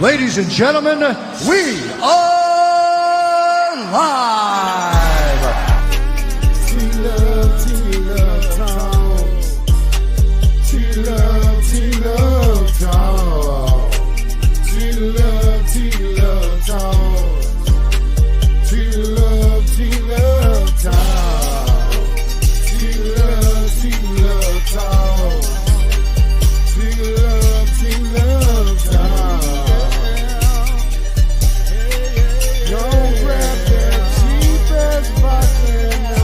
Ladies and gentlemen, we are live. T-Love Talk. T-Love Talk. T-Love Talk. T-Love Talk. T-Love Talk. T-Love Talk. Don't grab that cheap ass vodka in the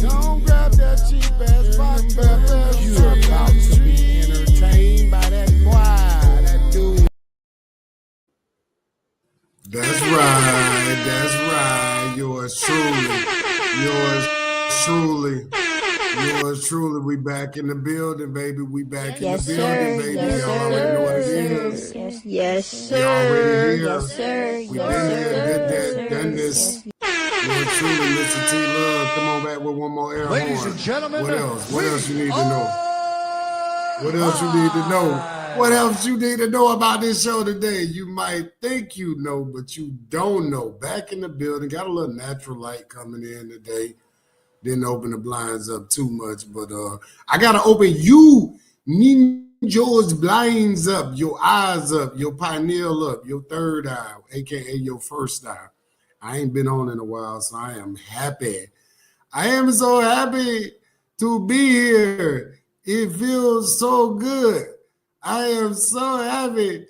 Don't grab that cheap ass vodka. You're about to be entertained by that boy, that dude. That's right. Yours truly. We back in the building, baby. We back in the building, baby. Y'all already know what it is. Yes, sir. We already here. Yes, sir. We been here, did that, done this. Yours truly, Mr. T-Love. Come on back with one more air Ladies horn. and gentlemen, What else? What else you need to know? What else you need to know? What else you need to know about this show today? You might think you know, but you don't know. Back in the building, got a little natural light coming in today. Didn't open the blinds up too much, but I gotta open you, Ninja's blinds up, your eyes up, your pineal up, your third eye, aka your first eye. I ain't been on in a while, so I am happy. I am so happy to be here. It feels so good. I am so happy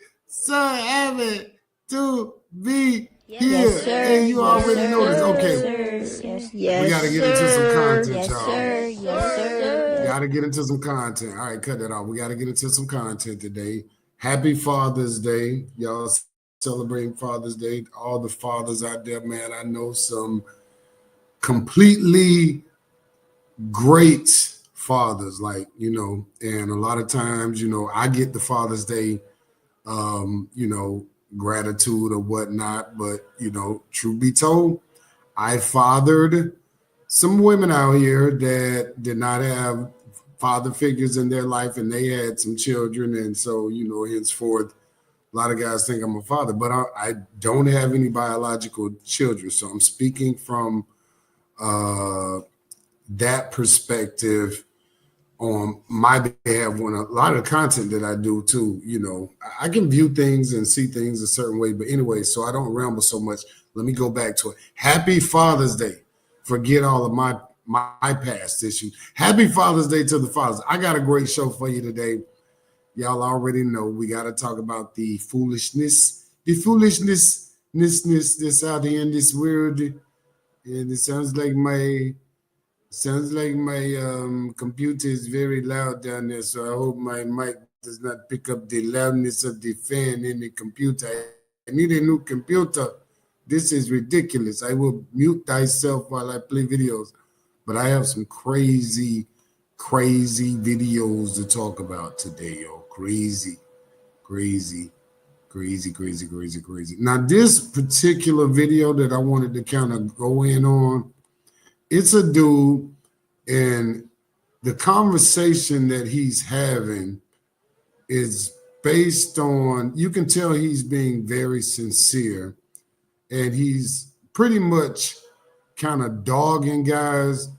to be here. Yes, sir. And you already know this. Okay. Yes, We got to get into some content, yes, y'all. sir. Yes, sir. Got to get into some content. All right, cut that off. We got to get into some content today. Happy Father's Day. Y'all celebrating Father's Day. All the fathers out there, man. I know some completely great fathers, like, you know, and a lot of times, you know, I get the Father's Day, you know, gratitude or whatnot. But, you know, truth be told, I fathered some women out here that did not have father figures in their life, and they had some children. And so, you know, henceforth, a lot of guys think I'm a father, but I don't have any biological children. So I'm speaking from that perspective on my behalf. When a lot of the content that I do too, you know, I can view things and see things a certain way. But anyway, so I don't ramble so much. Let me go back to it. Happy Father's Day. Forget all of my past issues. Happy Father's Day to the fathers. I got a great show for you today. Y'all already know we got to talk about the foolishness that's out here in this world. And it sounds like my computer is very loud down there, so I hope my mic does not pick up the loudness of the fan in the computer. I need a new computer. This is ridiculous. I will mute thyself while I play videos, but I have some crazy videos to talk about today, yo. Crazy. Now, this particular video that I wanted to kind of go in on, it's a dude, and the conversation that he's having is based on, you can tell he's being very sincere, and he's pretty much kind of dogging guys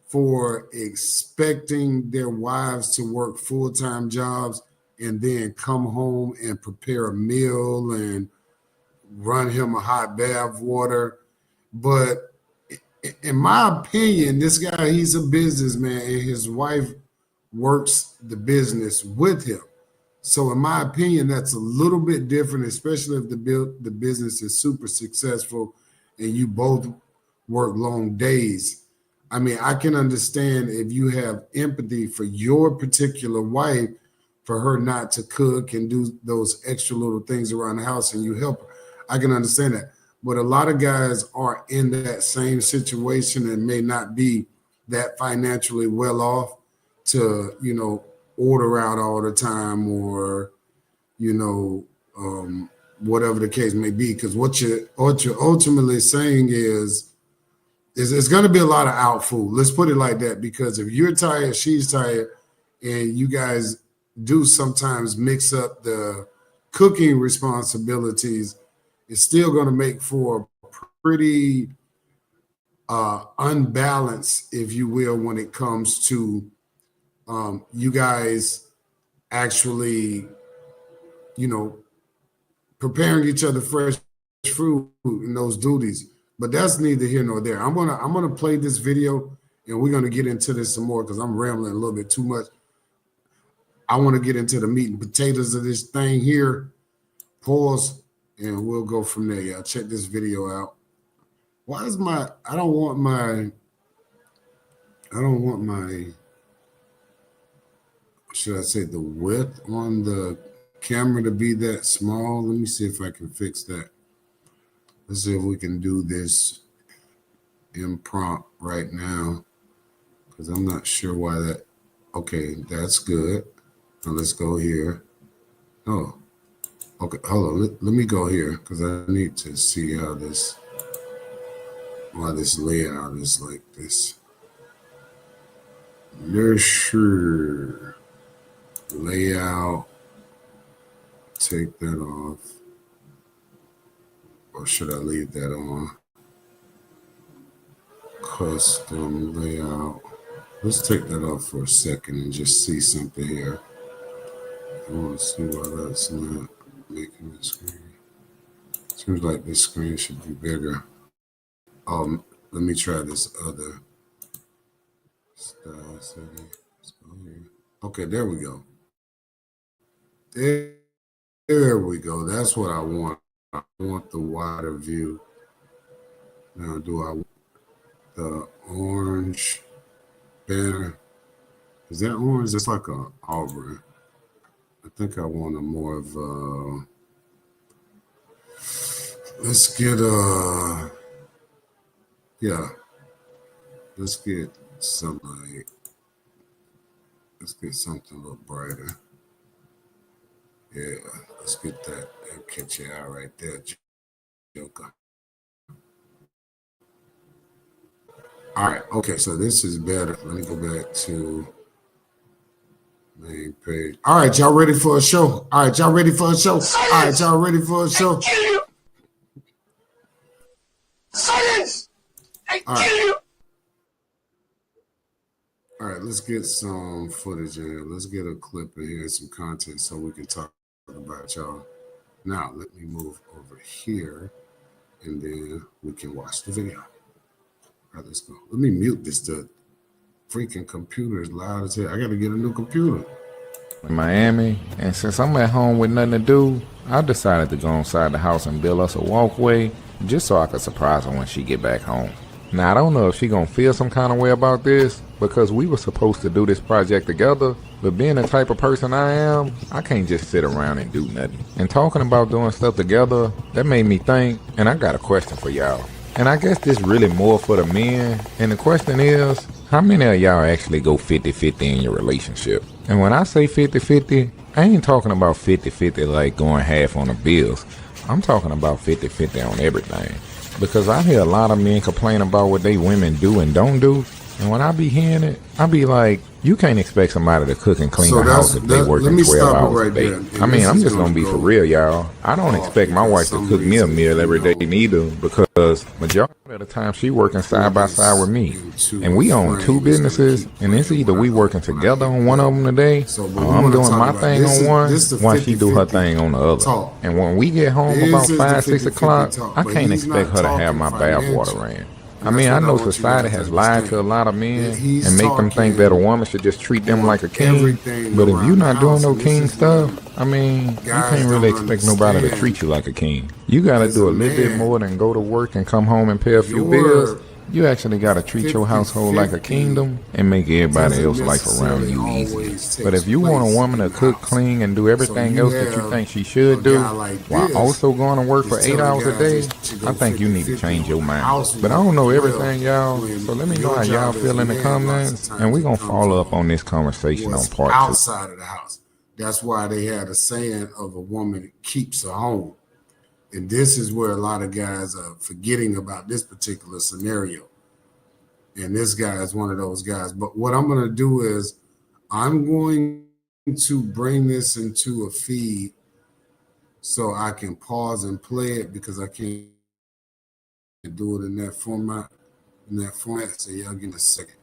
for expecting their wives to work full-time jobs and then come home and prepare a meal and run him a hot bath water. But in my opinion, this guy, he's a businessman, and his wife works the business with him. So in my opinion, that's a little bit different, especially if the business is super successful and you both work long days. I mean, I can understand if you have empathy for your particular wife, for her not to cook and do those extra little things around the house, and you help her. I can understand that. But a lot of guys are in that same situation and may not be that financially well off to, you know, order out all the time, or, you know, whatever the case may be. Because what you're ultimately saying is it's going to be a lot of out food. Let's put it like that. Because if you're tired, she's tired, and you guys do sometimes mix up the cooking responsibilities, it's still going to make for pretty unbalanced, if you will, when it comes to you guys actually, preparing each other fresh fruit in those duties. But that's neither here nor there. I'm gonna play this video, and we're gonna get into this some more because I'm rambling a little bit too much. I want to get into the meat and potatoes of this thing here. Pause, and we'll go from there. Y'all check this video out. Why is I don't want my, should I say, the width on the camera to be that small? Let me see if I can fix that. Let's see if we can do this impromptu right now, because I'm not sure why that. Okay, that's good. Now let's go here. Oh, okay. Hold on. Let me go here because I need to see how this, why this layout is like this. Nurture layout. Take that off. Or should I leave that on? Custom layout. Let's take that off for a second and just see something here. I want to see why that's not making the screen. Seems like this screen should be bigger. Let me try this other style setting. Let's go here. Okay, there we go. There we go. That's what I want. I want the wider view. Now, do I want the orange banner? Is that orange? It's like a auburn. I think I want a more of a, let's get something a little brighter. Yeah, let's get that. That'll catch your eye right there, Joker. All right, okay, so this is better. Let me go back to main page. All right, y'all ready for a show? All right, y'all ready for a show? All right, y'all ready for a show? Silence! I kill you! All right, let's get some footage in here. Let's get a clip in here, some content so we can talk about y'all. Now, let me move over here, and then we can watch the video. All right, let's go. Let me mute this. The freaking computer is loud as hell. I got to get a new computer. In Miami, and since I'm at home with nothing to do, I decided to go inside the house and build us a walkway just so I could surprise her when she get back home. Now, I don't know if she gonna feel some kind of way about this because we were supposed to do this project together, but being the type of person I am, I can't just sit around and do nothing. And talking about doing stuff together, that made me think, and I got a question for y'all. And I guess this really more for the men, and the question is, how many of y'all actually go 50-50 in your relationship? And when I say 50-50, I ain't talking about 50-50 like going half on the bills. I'm talking about 50-50 on everything. Because I hear a lot of men complain about what they women do and don't do. And when I be hearing it, I be like, you can't expect somebody to cook and clean the house if they working 12 hours a day. I mean, I'm just going to be for real, y'all. I don't expect my wife to cook me a meal every day neither, because majority of the time she working side by side with me. And we own two businesses, and it's either we working together on one of them today, or I'm doing my thing on one while she do her thing on the other. And when we get home about 5, 6 o'clock, I can't expect her to have my bath water ran. I mean, I know society has lied to a lot of men and make them think that a woman should just treat them like a king. But if you're not doing no king stuff, I mean, you can't really expect nobody to treat you like a king. You gotta do a little bit more than go to work and come home and pay a few bills. You actually gotta treat your household like a kingdom and make everybody else's life around you easy. But if you want a woman to cook, clean, and do everything else that you think she should do, while also going to work for 8 hours a day, I think you need to change your mind. But I don't know everything, y'all, so let me know how y'all feel in the comments, and we're gonna follow up on this conversation on part 2. Outside of the house. That's why they had a saying of a woman keeps a home. And this is where a lot of guys are forgetting about this particular scenario. And this guy is one of those guys. But what I'm going to do is I'm going to bring this into a feed so I can pause and play it because I can't do it in that format. So y'all give me a second.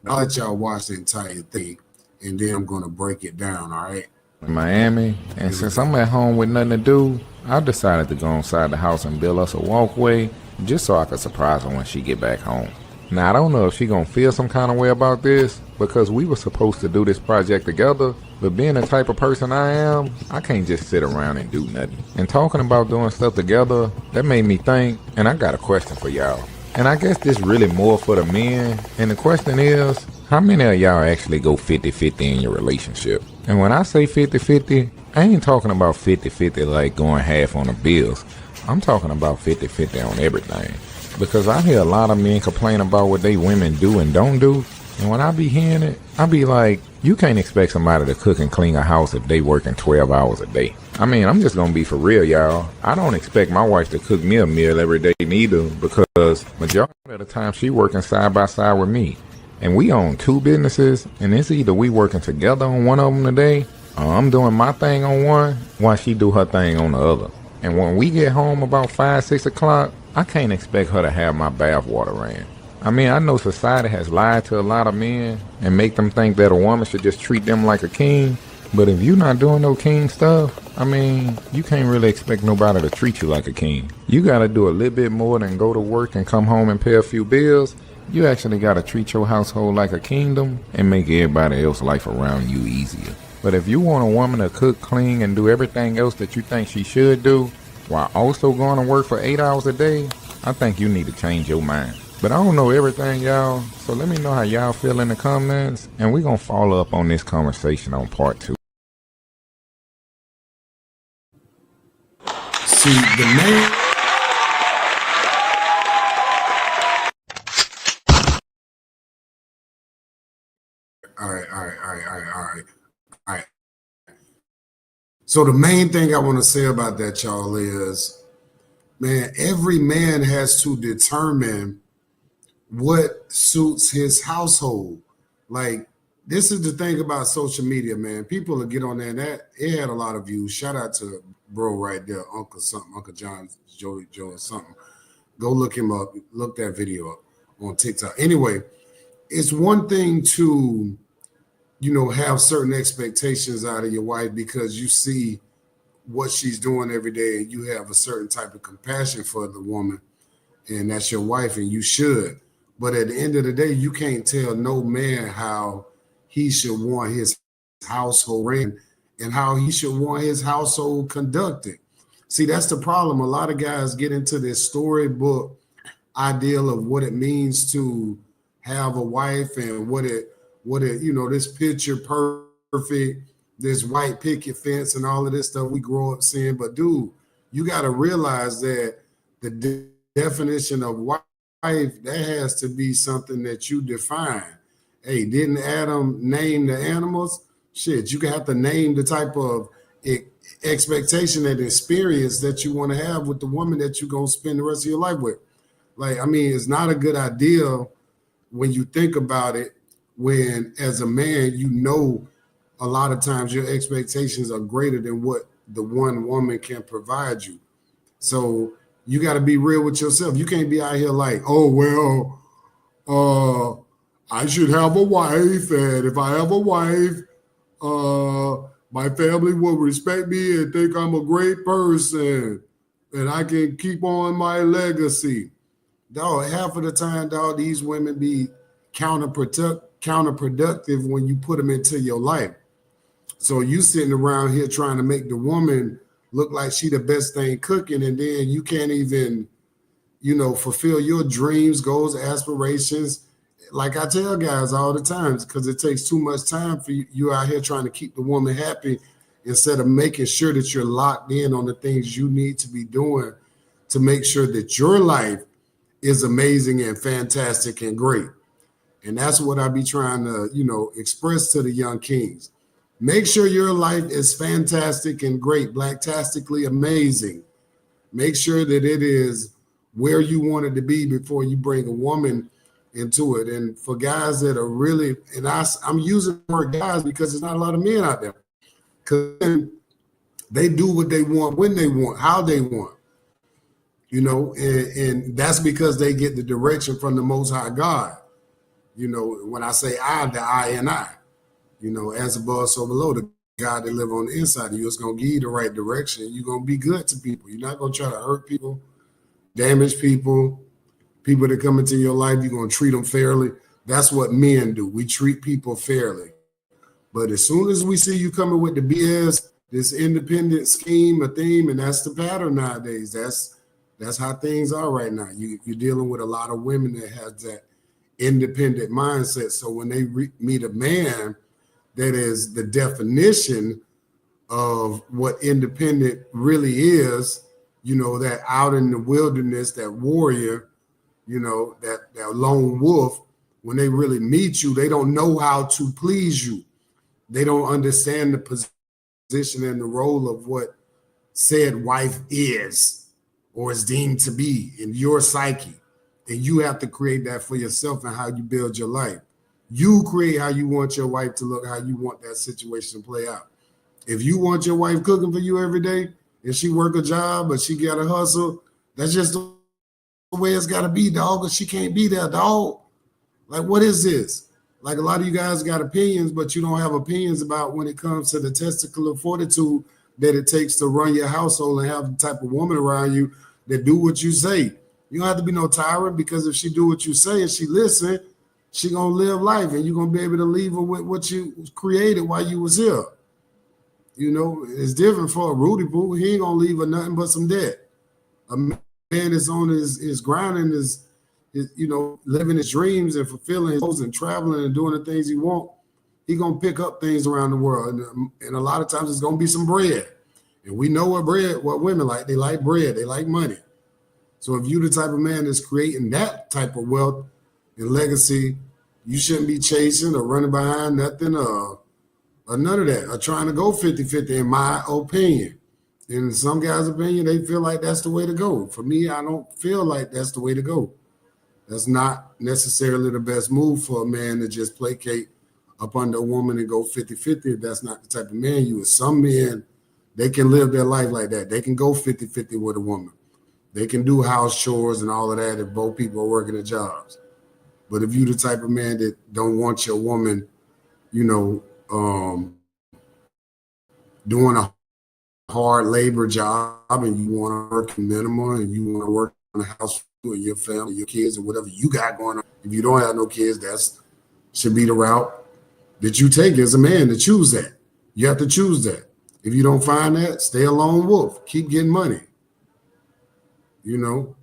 I'll let y'all watch the entire thing, and then I'm gonna break it down. All right. In Miami, and since I'm at home with nothing to do, I decided to go inside the house and build us a walkway just so I could surprise her when she get back home. Now, I don't know if she gonna feel some kind of way about this because we were supposed to do this project together, but being the type of person I am, I can't just sit around and do nothing. And talking about doing stuff together, that made me think, and I got a question for y'all. And I guess this really more for the men, and the question is, how many of y'all actually go 50-50 in your relationship? And when I say 50-50, I ain't talking about 50-50 like going half on the bills. I'm talking about 50-50 on everything. Because I hear a lot of men complain about what they women do and don't do. And when I be hearing it, I be like, you can't expect somebody to cook and clean a house if they working 12 hours a day. I mean, I'm just gonna be for real, y'all. I don't expect my wife to cook me a meal every day neither, because majority of the time she working side by side with me. And we own 2 businesses, and it's either we working together on one of them today, or I'm doing my thing on one while she do her thing on the other. And when we get home about 5-6 o'clock, I can't expect her to have my bath water ran. I mean, I know society has lied to a lot of men and make them think that a woman should just treat them like a king. But if you're not doing no king stuff, I mean, you can't really expect nobody to treat you like a king. You gotta do a little bit more than go to work and come home and pay a few bills. You actually gotta treat your household like a kingdom and make everybody else's life around you easier. But if you want a woman to cook, clean, and do everything else that you think she should do, while also going to work for 8 hours a day, I think you need to change your mind. But I don't know everything, y'all, so let me know how y'all feel in the comments, and we're going to follow up on this conversation on part 2. See, the main... All right. So the main thing I want to say about that, y'all, is, man, every man has to determine what suits his household. Like, this is the thing about social media, man. People will get on there, and that it had a lot of views. Shout out to bro right there, Uncle John, Joey Joe or something. Go look him up. Look that video up on TikTok. Anyway, it's one thing to, you know, have certain expectations out of your wife because you see what she's doing every day and you have a certain type of compassion for the woman, and that's your wife, and you should. But at the end of the day, you can't tell no man how he should want his household ran and how he should want his household conducted. See, that's the problem. A lot of guys get into this storybook ideal of what it means to have a wife and what it, you know, this picture perfect, this white picket fence and all of this stuff we grow up seeing. But dude, you got to realize that the definition of wife, that has to be something that you define. Hey, didn't Adam name the animals? Shit, you have to name the type of expectation and experience that you want to have with the woman that you're going to spend the rest of your life with. Like, I mean, it's not a good idea when you think about it, when as a man, you know, a lot of times your expectations are greater than what the one woman can provide you. So you got to be real with yourself. You can't be out here like, oh, well, I should have a wife. And if I have a wife, my family will respect me and think I'm a great person and I can keep on my legacy. Dog, half of the time, dog, these women be counterproductive when you put them into your life. So you sitting around here trying to make the woman look like she the best thing cooking, and then you can't even, you know, fulfill your dreams, goals, aspirations. Like I tell guys all the time, because it takes too much time for you out here trying to keep the woman happy instead of making sure that you're locked in on the things you need to be doing to make sure that your life is amazing and fantastic and great. And that's what I be trying to, you know, express to the young kings. Make sure your life is fantastic and great, blacktastically amazing. Make sure that it is where you want it to be before you bring a woman into it. And for guys that are really, and I'm using the word guys because there's not a lot of men out there. Because they do what they want, when they want, how they want. You know, and that's because they get the direction from the Most High God. You know, when I say I, the I and I, you know, as above, so below, the God that live on the inside of you is going to give you the right direction. You're going to be good to people. You're not going to try to hurt people, damage people, people that come into your life. You're going to treat them fairly. That's what men do. We treat people fairly. But as soon as we see you coming with the BS, this independent scheme or theme, and that's the pattern nowadays. That's how things are right now. You're dealing with a lot of women that has that independent mindset. So when they meet a man that is the definition of what independent really is, you know, that out in the wilderness, that warrior, you know, that lone wolf, when they really meet you, they don't know how to please you. They don't understand the position and the role of what said wife is or is deemed to be in your psyche. And you have to create that for yourself and how you build your life. You create how you want your wife to look, how you want that situation to play out. If you want your wife cooking for you every day and she work a job but she got to hustle, that's just the way it's got to be, dog, because she can't be there, dog. Like, what is this? Like, a lot of you guys got opinions, but you don't have opinions about when it comes to the testicular fortitude that it takes to run your household and have the type of woman around you that do what you say. You don't have to be no tyrant, because if she do what you say and she listen, she gonna live life, and you're gonna be able to leave her with what you created while you was here. You know, it's different for a Rudy Poo. He ain't gonna leave her nothing but some debt. A man that's on his grind and his, you know, living his dreams and fulfilling his goals and traveling and doing the things he want, he gonna pick up things around the world, and a lot of times it's gonna be some bread. And we know what women like. They like bread. They like money. So if you the type of man that's creating that type of wealth and legacy, you shouldn't be chasing or running behind nothing or none of that, or trying to go 50-50, in my opinion. In some guys' opinion, they feel like that's the way to go. For me, I don't feel like that's the way to go. That's not necessarily the best move for a man to just placate up under a woman and go 50-50 if that's not the type of man you are. Some men, they can live their life like that. They can go 50-50 with a woman. They can do house chores and all of that if both people are working at jobs. But if you the type of man that don't want your woman, you know, doing a hard labor job, and you want to work minimum, and you want to work on the house with your family, your kids, or whatever you got going on. If you don't have no kids, that should be the route that you take as a man, to choose that. You have to choose that. If you don't find that, stay a lone wolf. Keep getting money. You know,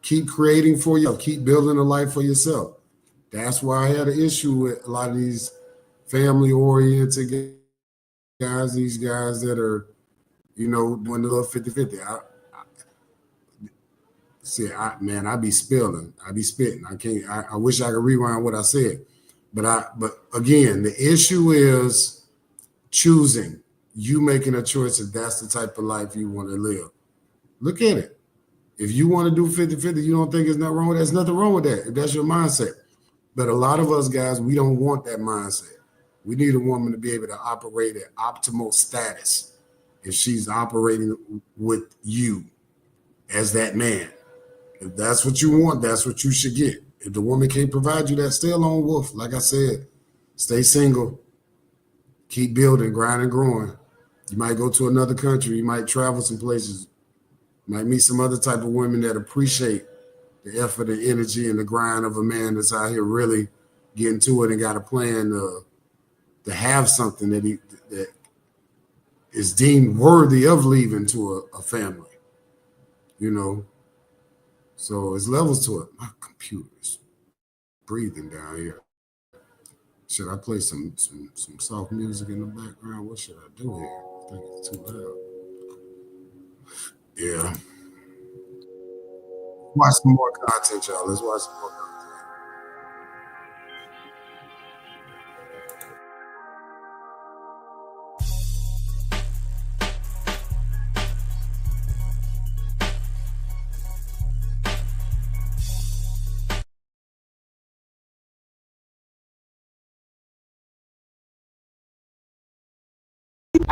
keep creating for yourself. Keep building a life for yourself. That's why I had an issue with a lot of these family-oriented guys, these guys that are, you know, doing the little 50-50. I be spilling. I be spitting. I wish I could rewind what I said. But again, the issue is choosing. You making a choice if that's the type of life you want to live. Look at it. If you want to do 50-50, you don't think there's nothing wrong with that. There's nothing wrong with that if that's your mindset. But a lot of us guys, we don't want that mindset. We need a woman to be able to operate at optimal status if she's operating with you as that man. If that's what you want, that's what you should get. If the woman can't provide you that, stay a lone wolf. Like I said, stay single. Keep building, grinding, growing. You might go to another country. You might travel some places. You might meet some other type of women that appreciate the effort and energy and the grind of a man that's out here really getting to it and got a plan to have something that is deemed worthy of leaving to a family, you know. So there's levels to it. My computer's breathing down here. Should I play some soft music in the background? What should I do here? I think it's too loud. Yeah. Watch some more content, y'all. Let's watch some more content.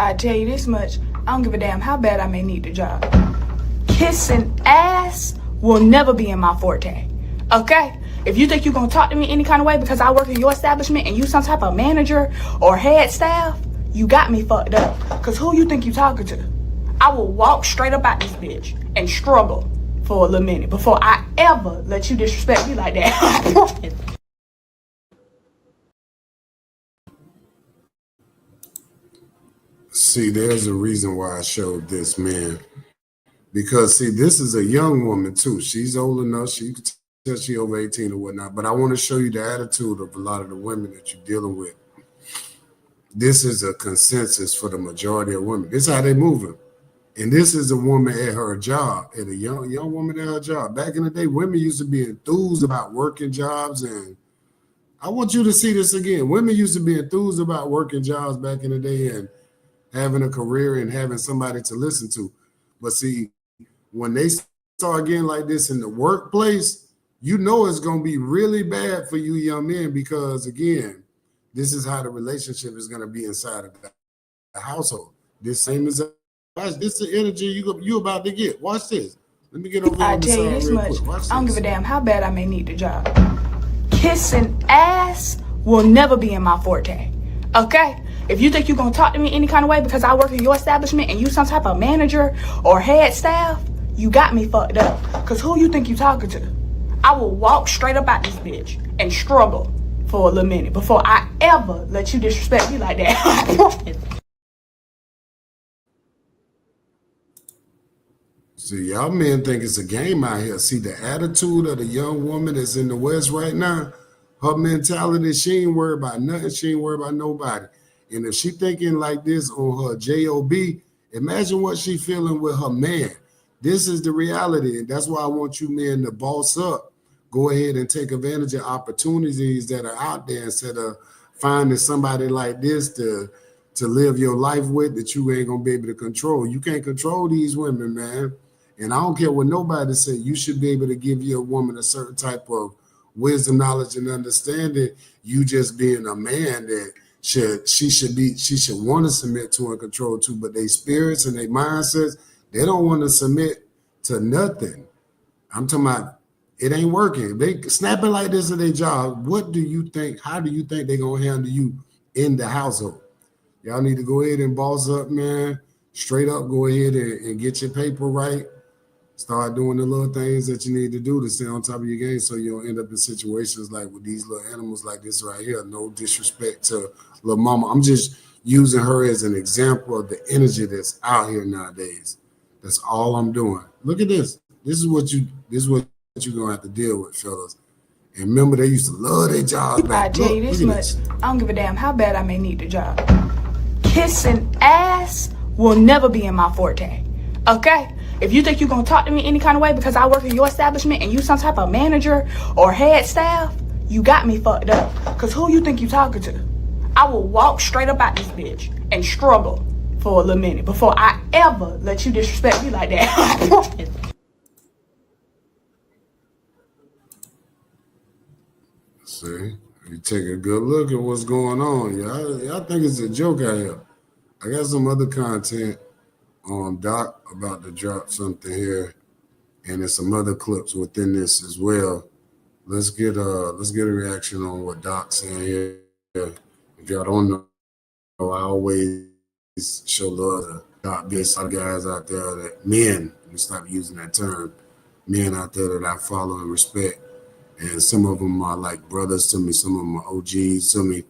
I tell you this much, I don't give a damn how bad I may need the job. Kissing ass will never be in my forte, okay? If you think you're gonna talk to me any kind of way because I work in your establishment and you some type of manager or head staff, you got me fucked up. Cause who you think you talking to? I will walk straight up out this bitch and struggle for a little minute before I ever let you disrespect me like that. See, there's a reason why I showed this, man. Because see, this is a young woman too. She's old enough. She could tell she over 18 or whatnot. But I want to show you the attitude of a lot of the women that you're dealing with. This is a consensus for the majority of women. This is how they moving. And this is a woman at her job, at a young woman at her job. Back in the day, women used to be enthused about working jobs. And I want you to see this again. Women used to be enthused about working jobs back in the day and having a career and having somebody to listen to. But see, when they start getting like this in the workplace, you know it's going to be really bad for you young men because, again, this is how the relationship is going to be inside of the household. This same as this is the energy you about to get. Watch this. Let me get over I on the tell you side this real much, quick. I don't give a damn how bad I may need the job. Kissing ass will never be in my forte, okay? If you think you're gonna talk to me any kind of way because I work in your establishment and you some type of manager or head staff, you got me fucked up. Cause who you think you talking to? I will walk straight up out this bitch and struggle for a little minute before I ever let you disrespect me like that. See, y'all men think it's a game out here. See, the attitude of the young woman that's in the West right now, her mentality, she ain't worried about nothing. She ain't worried about nobody. And if she thinking like this on her job, imagine what she feeling with her man. This is the reality. And that's why I want you men to boss up. Go ahead and take advantage of opportunities that are out there instead of finding somebody like this to live your life with that you ain't going to be able to control. You can't control these women, man. And I don't care what nobody say. You should be able to give your woman a certain type of wisdom, knowledge, and understanding. You just being a man that she should want to submit to and control to, but their spirits and their mindsets, they don't want to submit to nothing. I'm talking about it ain't working. They snapping like this at their job. What do you think? How do you think they're gonna handle you in the household? Y'all need to go ahead and boss up, man. Straight up, go ahead and get your paper right. Start doing the little things that you need to do to stay on top of your game so you don't end up in situations like with these little animals like this right here. No disrespect to little mama. I'm just using her as an example of the energy that's out here nowadays. That's all I'm doing. Look at this. This is what you're gonna have to deal with, fellas. And remember, they used to love their jobs back. I tell you this much, I don't give a damn how bad I may need the job. Kissing ass will never be in my forte, okay? If you think you're gonna talk to me any kind of way because I work in your establishment and you some type of manager or head staff, you got me fucked up. Cause who you think you talking to? I will walk straight up out this bitch and struggle for a little minute before I ever let you disrespect me like that. See, you take a good look at what's going on. Y'all think it's a joke out here. I got some other content on Doc about to drop something here, and there's some other clips within this as well. Let's get a reaction on what Doc's saying here. If y'all don't know, I always show love to Doc Biss, other guys out there that men, we stop using that term, men out there that I follow and respect. And some of them are like brothers to me, some of them are OGs to me.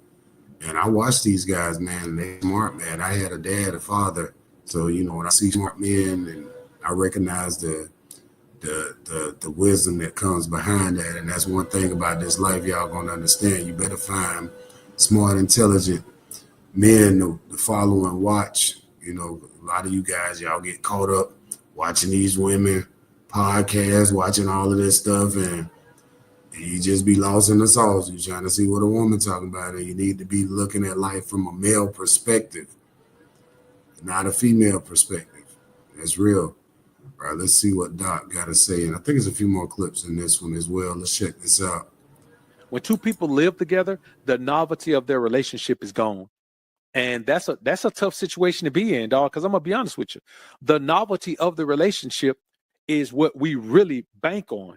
And I watch these guys, man, they're smart, man. I had a dad, a father. So, you know, when I see smart men and I recognize the wisdom that comes behind that. And that's one thing about this life y'all gonna understand. You better find smart, intelligent men to follow and watch. You know, a lot of you guys, y'all get caught up watching these women podcasts, watching all of this stuff, and you just be lost in the sauce. You're trying to see what a woman talking about, and you need to be looking at life from a male perspective, not a female perspective. That's real. All right, let's see what Doc got to say. And I think there's a few more clips in this one as well. Let's check this out. When two people live together, the novelty of their relationship is gone. And that's a tough situation to be in, dog, because I'm gonna be honest with you. The novelty of the relationship is what we really bank on.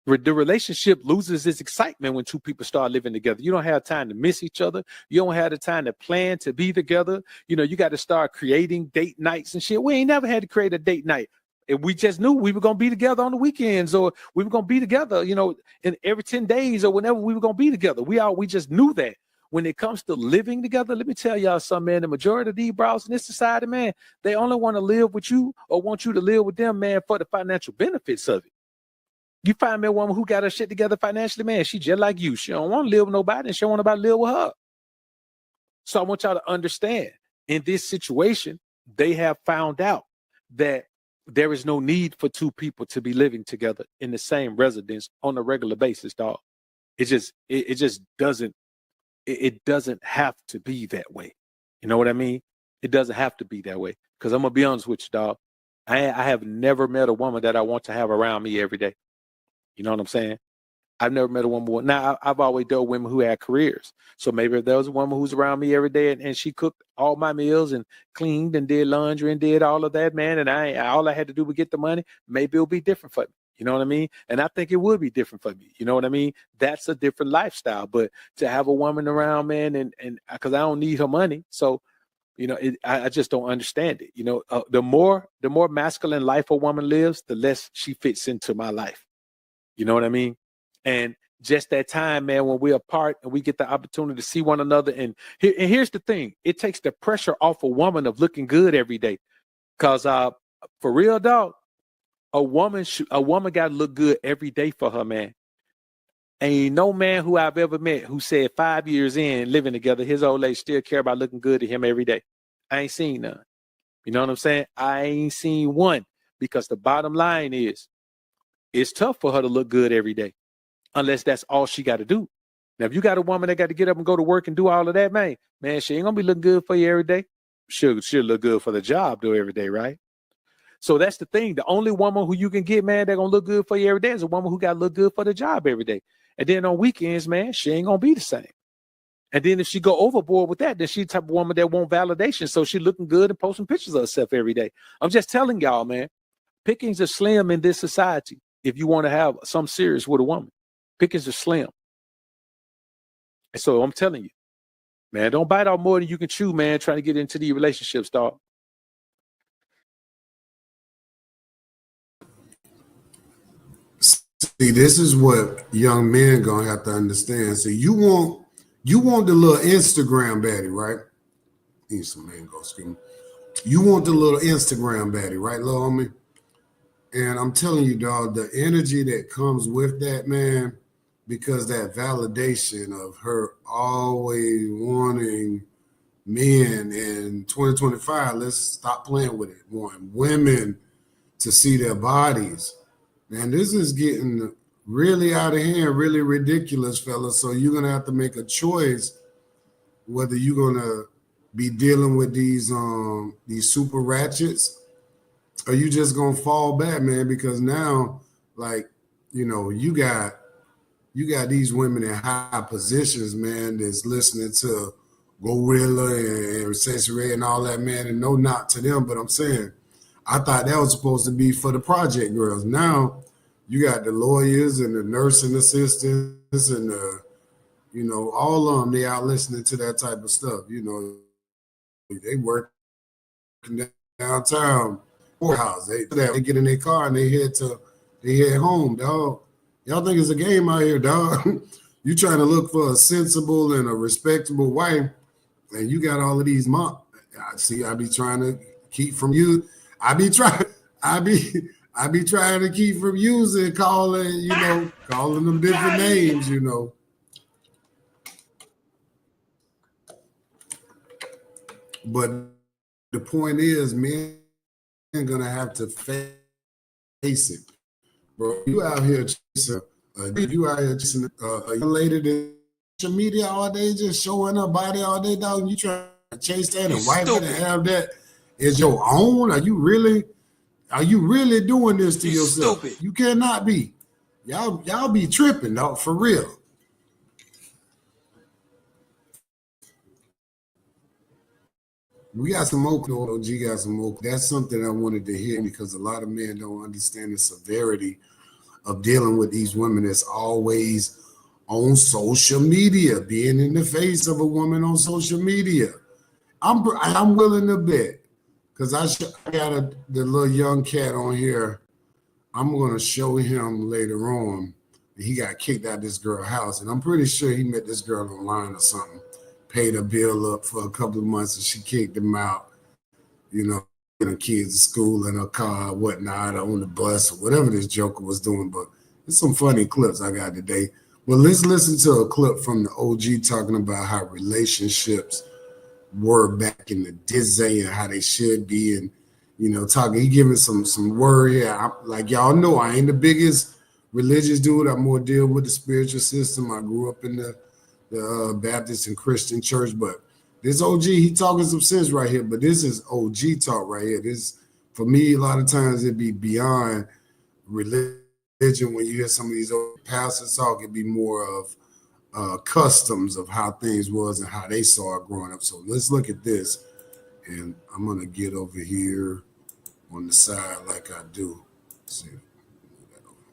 The relationship loses its excitement when two people start living together. You don't have time to miss each other. You don't have the time to plan to be together. You know, you got to start creating date nights and shit. We ain't never had to create a date night. And we just knew we were going to be together on the weekends, or we were going to be together, you know, in every 10 days or whenever we were going to be together. We just knew that. When it comes to living together, let me tell y'all something, man. The majority of these bros in this society, man, they only want to live with you or want you to live with them, man, for the financial benefits of it. You find me a woman who got her shit together financially, man, she just like you. She don't want to live with nobody, and she don't want nobody to live with her. So I want y'all to understand, in this situation, they have found out that there is no need for two people to be living together in the same residence on a regular basis, dog. It just doesn't have to be that way. You know what I mean? It doesn't have to be that way. Because I'm gonna be honest with you, dog. I have never met a woman that I want to have around me every day. You know what I'm saying? I've never met a woman. Now, I've always dealt with women who had careers. So maybe if there was a woman who's around me every day and she cooked all my meals and cleaned and did laundry and did all of that, man, and all I had to do was get the money, maybe it'll be different for me. You know what I mean? And I think it would be different for me. You know what I mean? That's a different lifestyle. But to have a woman around, man, and because I don't need her money. So, you know, I just don't understand it. You know, the more masculine life a woman lives, the less she fits into my life. You know what I mean? And just that time, man, when we're apart and we get the opportunity to see one another. And here's the thing. It takes the pressure off a woman of looking good every day. Because for real, dog, a woman got to look good every day for her, man. Ain't no man who I've ever met who said 5 years in living together, his old lady still care about looking good to him every day. I ain't seen none. You know what I'm saying? I ain't seen one, because the bottom line is it's tough for her to look good every day, unless that's all she got to do. Now, if you got a woman that got to get up and go to work and do all of that, man, she ain't gonna be looking good for you every day. She'll look good for the job though every day, right? So that's the thing. The only woman who you can get, man, that gonna look good for you every day is a woman who got to look good for the job every day. And then on weekends, man, she ain't gonna be the same. And then if she go overboard with that, then she's the type of woman that want validation. So she looking good and posting pictures of herself every day. I'm just telling y'all, man, pickings are slim in this society. If you want to have some serious with a woman, pickings are slim. And so I'm telling you, man, don't bite off more than you can chew, man, trying to get into these relationships, dog. See, this is what young men gonna have to understand. See, you want the little Instagram baddie, right? Need some mango, excuse me. You want the little Instagram baddie, right, little homie? And I'm telling you, dog, the energy that comes with that, man, because that validation of her always wanting men in 2025, let's stop playing with it, wanting women to see their bodies. Man, this is getting really out of hand, really ridiculous, fellas. So you're going to have to make a choice whether you're going to be dealing with these super ratchets, or you just gonna fall back, man, because now, like, you know, you got these women in high positions, man, that's listening to Gorilla and Sensory and all that, man, and no knock to them, but I'm saying, I thought that was supposed to be for the project girls. Now, you got the lawyers and the nursing assistants and the, you know, all of them, they out listening to that type of stuff. You know, they working downtown. House. They get in their car and they head home, dog. Y'all think it's a game out here, dog. You trying to look for a sensible and a respectable wife, and you got all of these mom. I be trying to keep from you. I be trying to keep from using, calling them different names, you know. But the point is, man, gonna have to face it, bro. You out here chasing a young lady that social media all day, just showing her body all day, dog. And you trying to chase that and wife it and have that as your own? Are you really doing this to yourself? Stupid. You cannot be. Y'all be tripping, dog, for real. We got some more. OG got some more. That's something I wanted to hear because a lot of men don't understand the severity of dealing with these women that's always on social media, being in the face of a woman on social media. I'm willing to bet because I got the little young cat on here. I'm going to show him later on. He got kicked out of this girl's house, and I'm pretty sure he met this girl online or something, paid a bill up for a couple of months, and she kicked him out, you know, getting kids to school in her car, whatnot, on the bus, or whatever this joker was doing. But there's some funny clips I got today. Well, let's listen to a clip from the OG talking about how relationships were back in the day and how they should be, and you know, talking. He giving some word here. Like y'all know, I ain't the biggest religious dude. I more deal with the spiritual system. I grew up in the Baptist and Christian church, but this OG, he talking some sense right here. But this is OG talk right here. This, for me, a lot of times it'd be beyond religion. When you hear some of these old pastors talk, it'd be more of customs of how things was and how they saw it growing up. So let's look at this, and I'm gonna get over here on the side like I do. Let's see.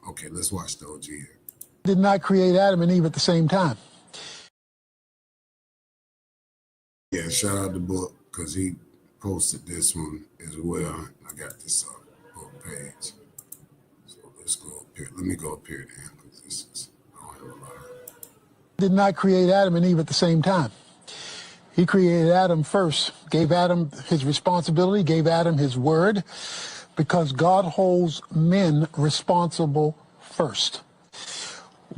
Okay, let's watch the OG here. Did not create Adam and Eve at the same time. Yeah, shout out the book because he posted this one as well. I got this book page. So let's go up here. Let me go up here then because this is, I don't have a lot of... Did not create Adam and Eve at the same time. He created Adam first, gave Adam his responsibility, gave Adam his word, because God holds men responsible first.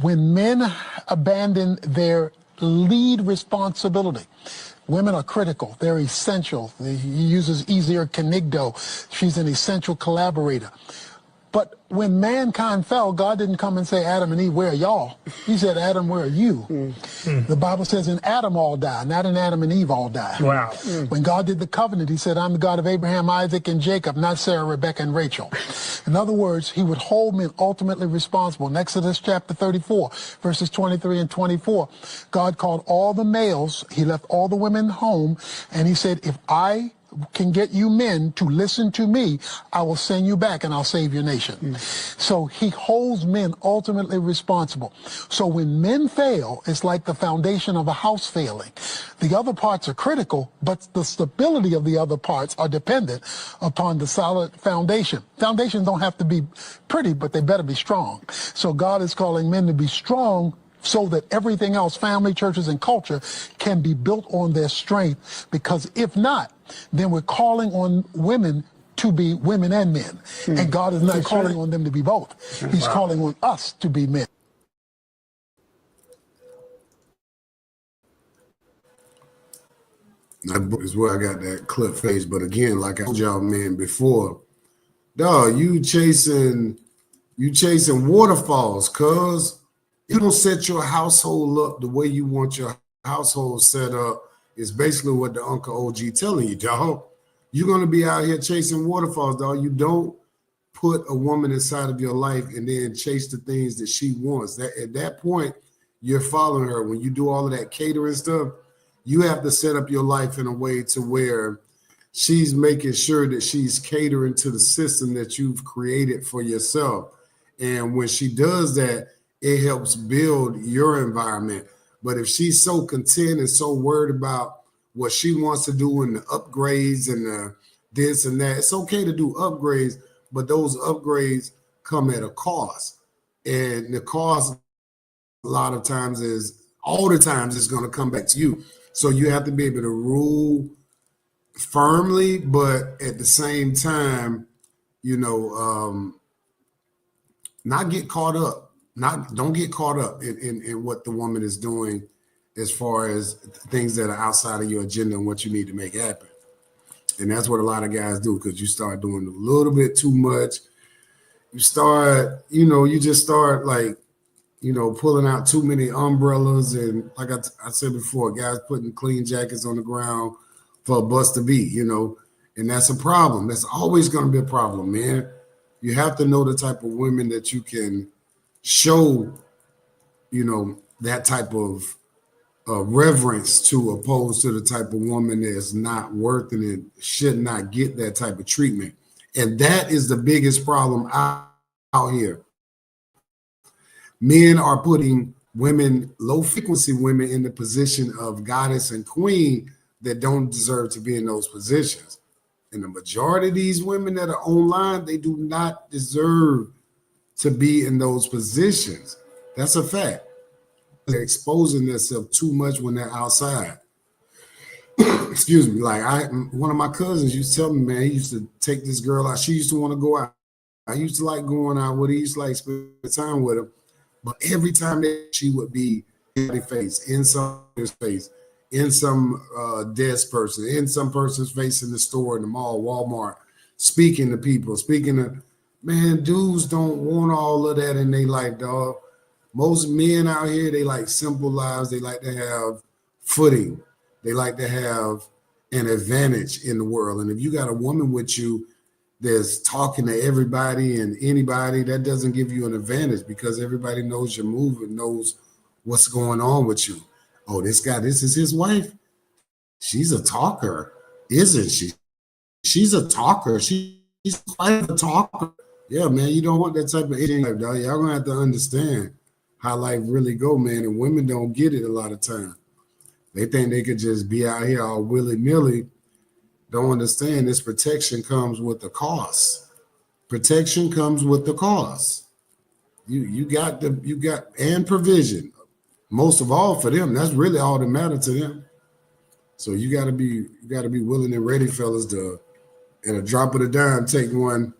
When men abandon their lead responsibility, women are critical, they're essential. He uses Ezer Kenigdo. She's an essential collaborator. But when mankind fell, God didn't come and say, Adam and Eve, where are y'all? He said, Adam, where are you? The Bible says in Adam all die, not in Adam and Eve all die. Wow. When God did the covenant, he said, I'm the God of Abraham, Isaac, and Jacob, not Sarah, Rebecca, and Rachel. In other words, he would hold men ultimately responsible. In Exodus chapter 34, verses 23 and 24, God called all the males, he left all the women home, and he said, if I can get you men to listen to me, I will send you back and I'll save your nation. So he holds men ultimately responsible. So when men fail, it's like the foundation of a house failing. The other parts are critical, but the stability of the other parts are dependent upon the solid foundation. Foundations don't have to be pretty, but they better be strong. So God is calling men to be strong so that everything else, family, churches, and culture, can be built on their strength. Because if not, then we're calling on women to be women and men. And God is not calling on them to be both. He's calling on us to be men. That book is where I got that clip face. But again, like I told y'all, man, before, dog, you chasing waterfalls, cuz you don't set your household up the way you want your household set up. Is basically what the Uncle OG telling you, dog. You're gonna be out here chasing waterfalls, dog. You don't put a woman inside of your life and then chase the things that she wants. That at that point, you're following her. When you do all of that catering stuff, you have to set up your life in a way to where she's making sure that she's catering to the system that you've created for yourself. And when she does that, it helps build your environment. But if she's so content and so worried about what she wants to do and the upgrades and the this and that, it's okay to do upgrades, but those upgrades come at a cost. And the cost a lot of times is, all the times it's going to come back to you. So you have to be able to rule firmly, but at the same time, you know, not get caught up. Don't get caught up in what the woman is doing as far as things that are outside of your agenda and what you need to make happen. And that's what a lot of guys do, because you start doing a little bit too much. You start, you just start like, pulling out too many umbrellas. And like I said before, guys putting clean jackets on the ground for a bus to be, and that's a problem. That's always going to be a problem, man. You have to know the type of women that you can show, that type of reverence to, opposed to the type of woman that is not worth it and should not get that type of treatment. And that is the biggest problem out here. Men are putting women, low frequency women, in the position of goddess and queen that don't deserve to be in those positions. And the majority of these women that are online, they do not deserve to be in those positions. That's a fact. They're exposing themselves too much when they're outside. Excuse me. Like one of my cousins used to tell me, man, he used to take this girl out. She used to want to go out. I used to like going out with her. He used to like spend time with her. But every time that she would be in the face, in someone's face, in some desk person, in some person's face in the store, in the mall, Walmart, speaking to people, man, dudes don't want all of that in their life, dog. Most men out here, they like simple lives. They like to have footing. They like to have an advantage in the world. And if you got a woman with you that's talking to everybody and anybody, that doesn't give you an advantage, because everybody knows your move and knows what's going on with you. Oh, this is his wife. She's a talker, isn't she? She's a talker. She's quite a talker. Yeah, man, you don't want that type of life, dog. Y'all gonna have to understand how life really go, man. And women don't get it a lot of time. They think they could just be out here all willy-nilly. Don't understand this protection comes with the cost. Protection comes with the cost. You got and provision. Most of all for them, that's really all that matters to them. So you gotta be willing and ready, fellas, to at a drop of a dime, take one,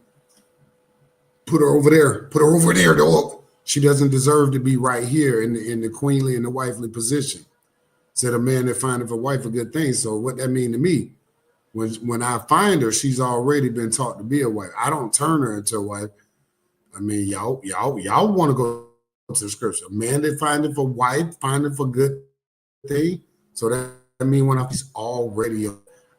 put her over there, dog. She doesn't deserve to be right here in the queenly and the wifely position. Said a man that findeth a wife a good thing. So what that mean to me? When I find her, she's already been taught to be a wife. I don't turn her into a wife. I mean, y'all want to go to the scripture. Man that findeth a wife, findeth a good thing. So that means when she's already,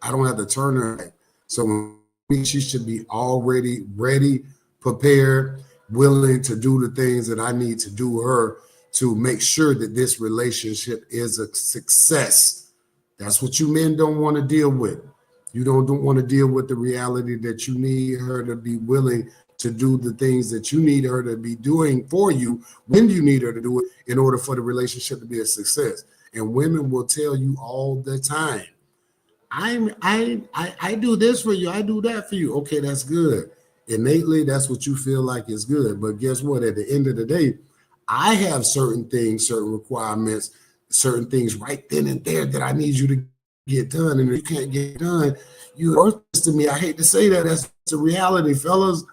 I don't have to turn her. So she should be already ready, prepared, willing to do the things that I need to do her to make sure that this relationship is a success. That's what you men don't want to deal with. You don't want to deal with the reality that you need her to be willing to do the things that you need her to be doing for you when you need her to do it in order for the relationship to be a success. And women will tell you all the time, I do this for you, I do that for you. Okay, that's good. Innately, that's what you feel like is good. But guess what? At the end of the day, I have certain things, certain requirements, certain things right then and there that I need you to get done. And if you can't get done, you're worthless to me. I hate to say that. That's the reality, fellas.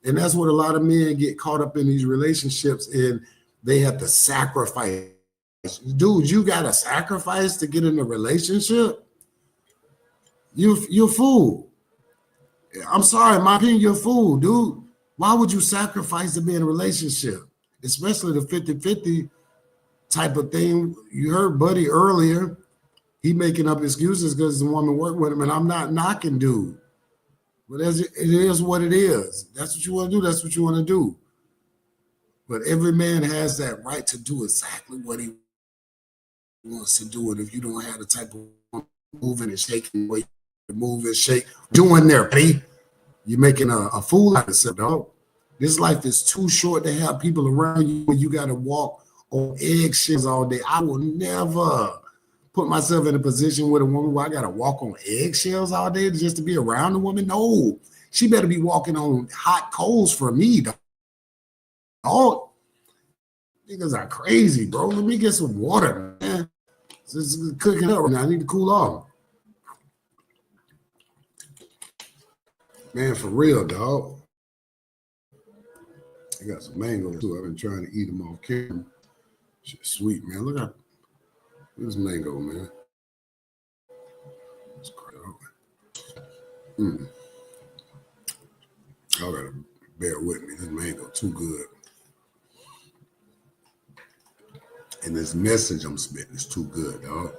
And that's what a lot of men get caught up in these relationships, and they have to sacrifice. Dude, you got to sacrifice to get in a relationship? You're a fool. I'm sorry, in my opinion, you're a fool, dude. Why would you sacrifice to be in a relationship? Especially the 50-50 type of thing. You heard Buddy earlier. He making up excuses because the woman worked with him, and I'm not knocking dude. But it is what it is. That's what you want to do. That's what you want to do. But every man has that right to do exactly what he wants to do. And if you don't have the type of moving and shaking, way to move and shake, doing there, buddy, you're making a fool out of yourself, dog. This life is too short to have people around you when you got to walk on eggshells all day. I will never put myself in a position with a woman where I got to walk on eggshells all day just to be around a woman. No, she better be walking on hot coals for me, dog. Oh, niggas are crazy, bro. Let me get some water, man. It's cooking up now. I need to cool off. Man, for real, dog. I got some mangoes too. I've been trying to eat them off camera. Shit's sweet, man. Look at this mango, man. It's crazy. Y'all gotta bear with me. This mango too good. And this message I'm spitting is too good, dog.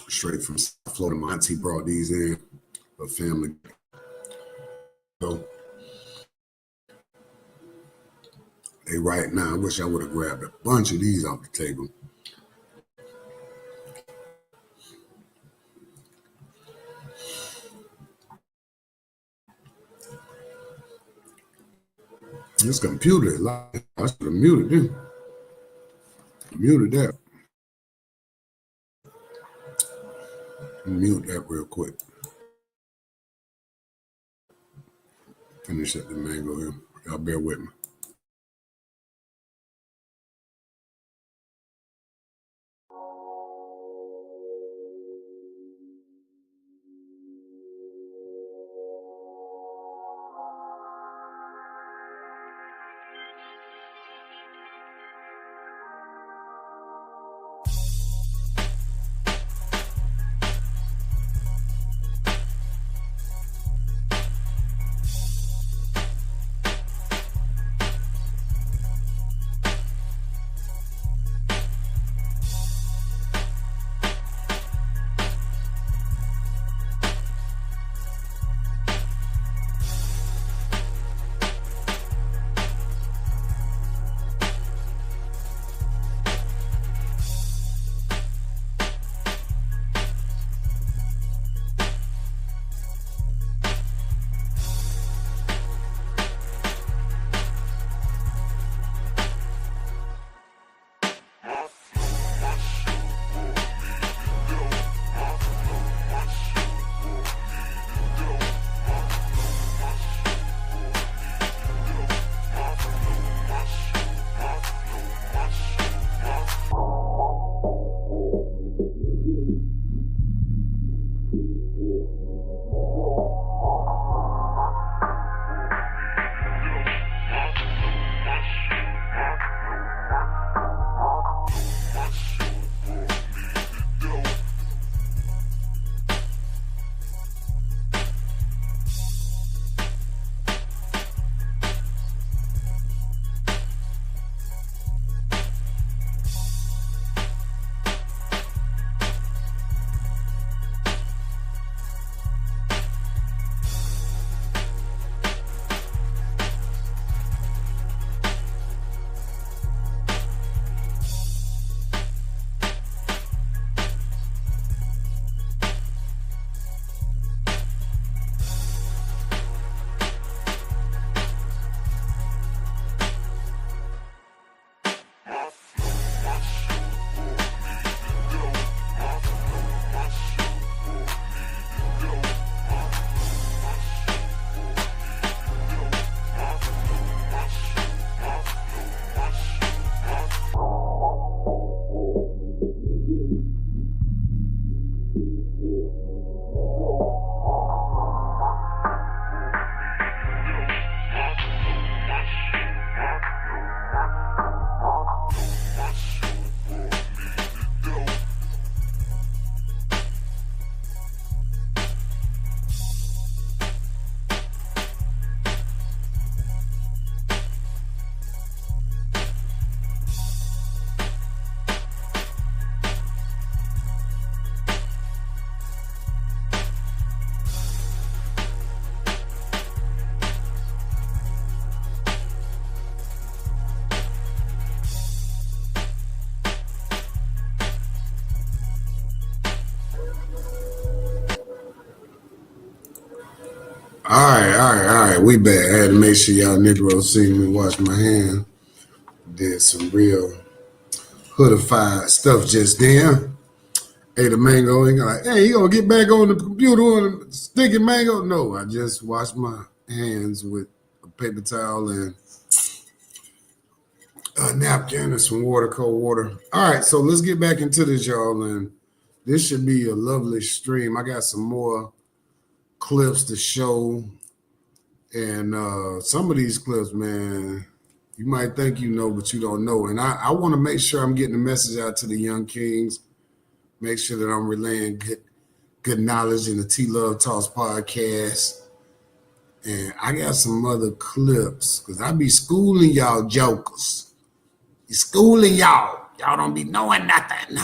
Straight from South Florida. My auntie brought these in. A family. So they They right now. I wish I would have grabbed a bunch of these off the table. This computer, I should have muted him. Muted that. Mute that real quick. Finish up the mango here. Y'all bear with me. All right. We back. I had to make sure y'all Negroes see me wash my hand. Did some real hoodified stuff just then. Ate a mango and like, hey, you gonna get back on the computer on sticky mango? No, I just washed my hands with a paper towel and a napkin and some water, cold water. All right, so let's get back into this, y'all. And this should be a lovely stream. I got some more clips to show. And some of these clips, man, you might think you know, but you don't know. And I want to make sure I'm getting the message out to the young kings. Make sure that I'm relaying good knowledge in the T-Love Talks podcast. And I got some other clips because I be schooling y'all jokers. Be schooling y'all. Y'all don't be knowing nothing.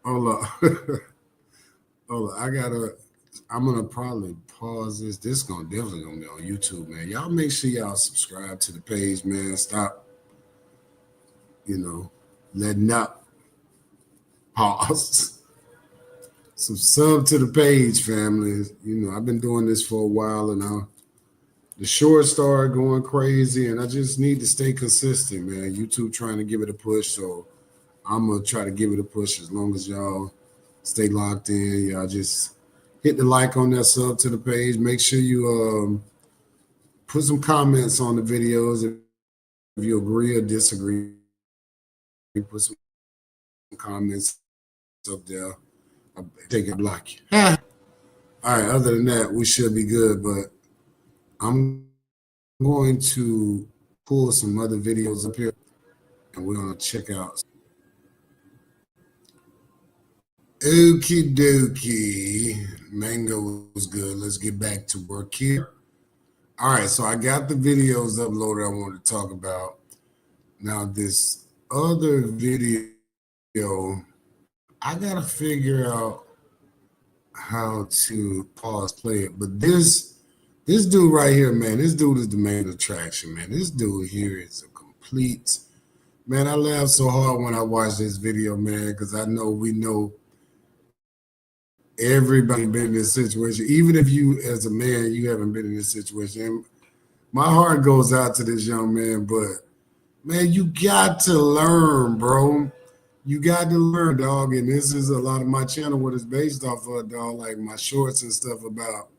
Hold up. Hold up. I got to I'm gonna probably pause this. This is definitely gonna be on YouTube, man. Y'all make sure y'all subscribe to the page, man. Stop, letting up. Pause. Some sub to the page, family. I've been doing this for a while, and the shorts started going crazy, and I just need to stay consistent, man. YouTube trying to give it a push, so I'm gonna try to give it a push as long as y'all stay locked in. Y'all just hit the like on that, sub to the page. Make sure you put some comments on the videos if you agree or disagree. Put some comments up there. I'll take a block. All right, other than that, we should be good, but I'm going to pull some other videos up here, and we're going to check out. Okie dokie. Mango was good. Let's get back to work here. All right, so I got the videos uploaded I wanted to talk about. Now, this other video, I got to figure out how to pause play it. But this dude right here, man, this dude is the main attraction, man. This dude here is a complete, man, I laughed so hard when I watched this video, man, because we know everybody been in this situation. Even if you, as a man, you haven't been in this situation. And my heart goes out to this young man, but, man, you got to learn, bro. You got to learn, dog. And this is a lot of my channel, what it's based off of, dog, like my shorts and stuff about,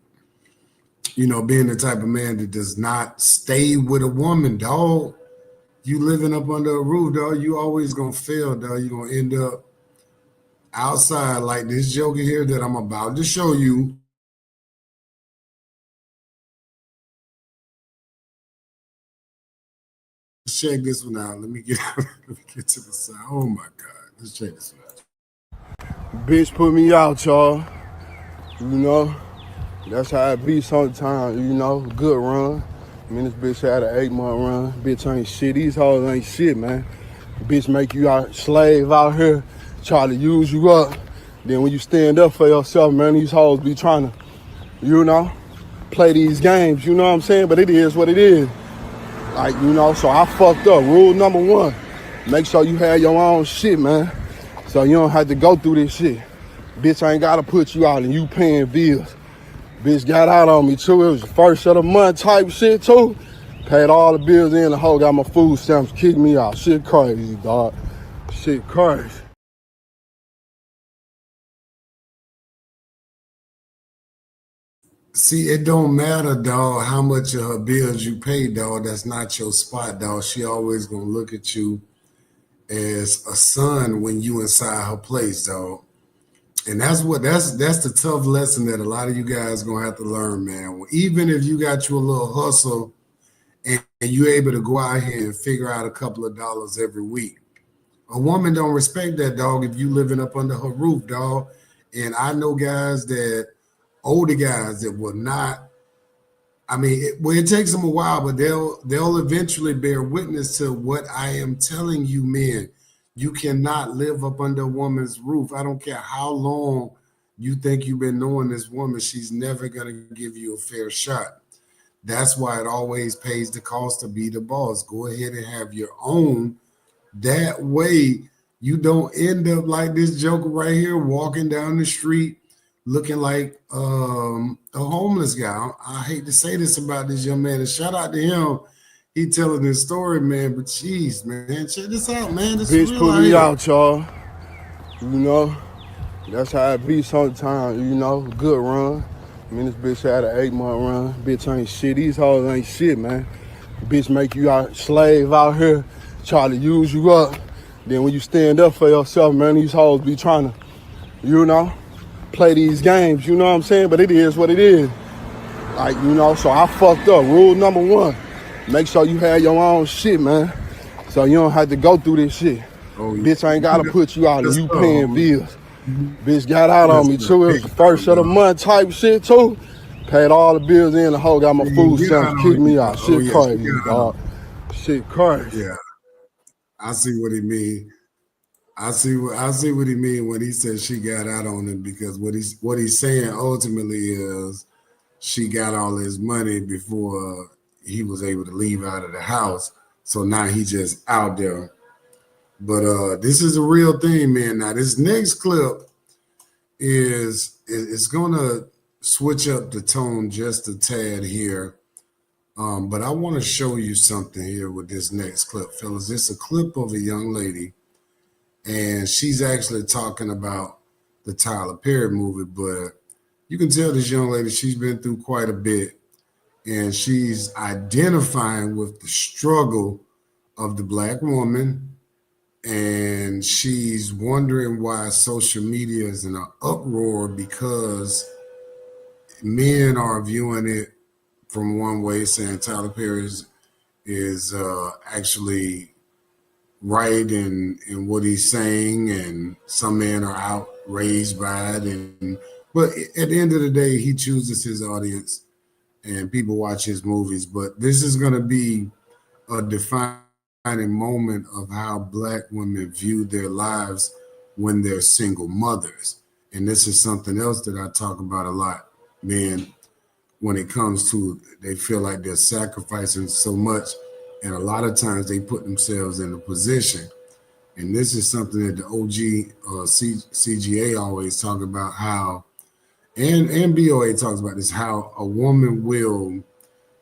being the type of man that does not stay with a woman, dog. You living up under a roof, dog, you always going to fail, dog. You're going to end up outside like this joker here that I'm about to show you. Let's check this one out. Let me get to the side. Oh my God. Let's check this one out. Bitch put me out, y'all. That's how it be sometimes, good run. This bitch had an 8-month run. Bitch ain't shit. These hoes ain't shit, man. Bitch make you out slave out here, try to use you up. Then when you stand up for yourself, man, these hoes be trying to, play these games, you know what I'm saying? But it is what it is. Like, so I fucked up. Rule number 1, make sure you have your own shit, man. So you don't have to go through this shit. Bitch ain't gotta put you out and you paying bills. Bitch got out on me too. It was the first of the month type shit too. Paid all the bills in, the hoe got my food stamps, kicked me out. Shit crazy, dog. Shit crazy. See, it don't matter, dog, how much of her bills you pay, dog. That's not your spot, dog. She always gonna look at you as a son when you inside her place, dog. And that's the tough lesson that a lot of you guys gonna have to learn, man. Even if you got you a little hustle and you're able to go out here and figure out a couple of dollars every week, a woman don't respect that, dog, if you living up under her roof, dog. And I know guys older guys that will not, it takes them a while, but they'll eventually bear witness to what I am telling you, men. You cannot live up under a woman's roof. I don't care how long you think you've been knowing this woman. She's never going to give you a fair shot. That's why it always pays the cost to be the boss. Go ahead and have your own. That way you don't end up like this joker right here walking down the street looking like a homeless guy. I hate to say this about this young man, and shout out to him. He telling this story, man, but jeez, man, check this out, man. This bitch is put me out, y'all. That's how it be sometimes, good run. This bitch had an 8-month run. Bitch ain't shit. These hoes ain't shit, man. Bitch make you out slave out here, try to use you up. Then when you stand up for yourself, man, these hoes be trying to, play these games, you know what I'm saying? But it is what it is. Like, so I fucked up. Rule number 1, make sure you have your own shit, man. So you don't have to go through this shit. Oh, yeah. Bitch ain't gotta put you out and you paying bills. Bitch got out on me too. It was the first of the month type shit too. Paid all the bills in, the hoe got my food stamps, kicked me out. Shit crazy, dog. Shit crazy. Yeah, I see what he mean. I see what he mean when he says she got out on him, because what he's saying ultimately is she got all his money before he was able to leave out of the house. So now he just out there. But this is a real thing, man. Now this next clip it's gonna switch up the tone just a tad here. But I want to show you something here with this next clip, fellas. It's a clip of a young lady, and she's actually talking about the Tyler Perry movie, but you can tell this young lady, she's been through quite a bit, and she's identifying with the struggle of the Black woman, and she's wondering why social media is in an uproar because men are viewing it from one way, saying Tyler Perry is actually right in what he's saying, and some men are outraged by it. But at the end of the day, he chooses his audience, and people watch his movies. But this is going to be a defining moment of how Black women view their lives when they're single mothers. And this is something else that I talk about a lot, man. When it comes to, they feel like they're sacrificing so much, and a lot of times they put themselves in a position. And this is something that the OG CGA always talk about, how, and BOA talks about this, how a woman will,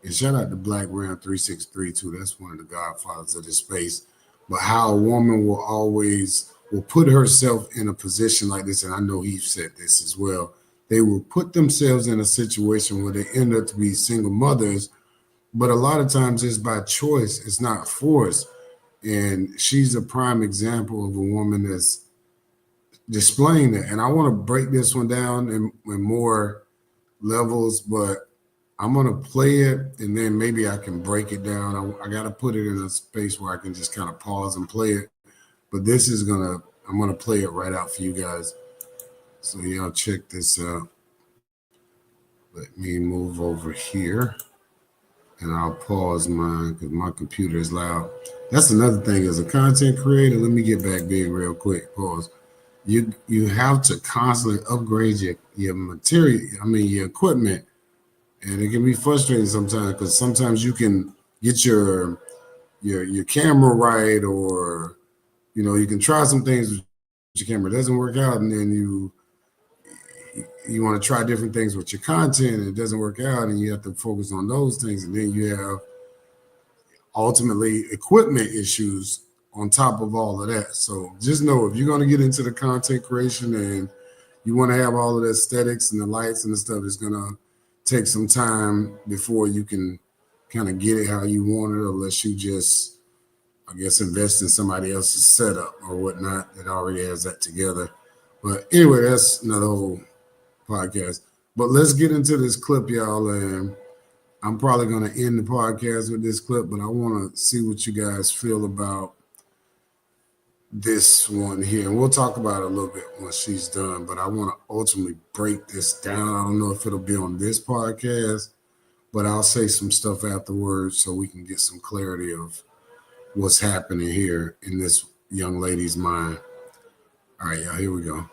and shout out to Black Ram 363 too, that's one of the godfathers of this space, but how a woman will put herself in a position like this, and I know he said this as well. They will put themselves in a situation where they end up to be single mothers, but a lot of times it's by choice, it's not forced. And she's a prime example of a woman that's displaying that. And I want to break this one down in more levels, but I'm going to play it, and then maybe I can break it down. I got to put it in a space where I can just kind of pause and play it. But this is I'm going to play it right out for you guys. So y'all check this out. Let me move over here, and I'll pause mine because my computer is loud. That's another thing as a content creator. Let me get back big real quick. Pause. You have to constantly upgrade your material. Your equipment, and it can be frustrating sometimes because sometimes you can get your camera right, or you can try some things with your camera, it doesn't work out, and then you want to try different things with your content, and it doesn't work out, and you have to focus on those things, and then you have ultimately equipment issues on top of all of that. So just know, if you're going to get into the content creation and you want to have all of the aesthetics and the lights and the stuff, it's going to take some time before you can kind of get it how you want it, unless you just, I guess, invest in somebody else's setup or whatnot that already has that together. But anyway, that's another whole podcast. But let's get into this clip, y'all, and I'm probably going to end the podcast with this clip, but I want to see what you guys feel about this one here, and we'll talk about it a little bit once she's done. But I want to ultimately break this down. I don't know if it'll be on this podcast, but I'll say some stuff afterwards so we can get some clarity of what's happening here in this young lady's mind. All right, y'all, here we go.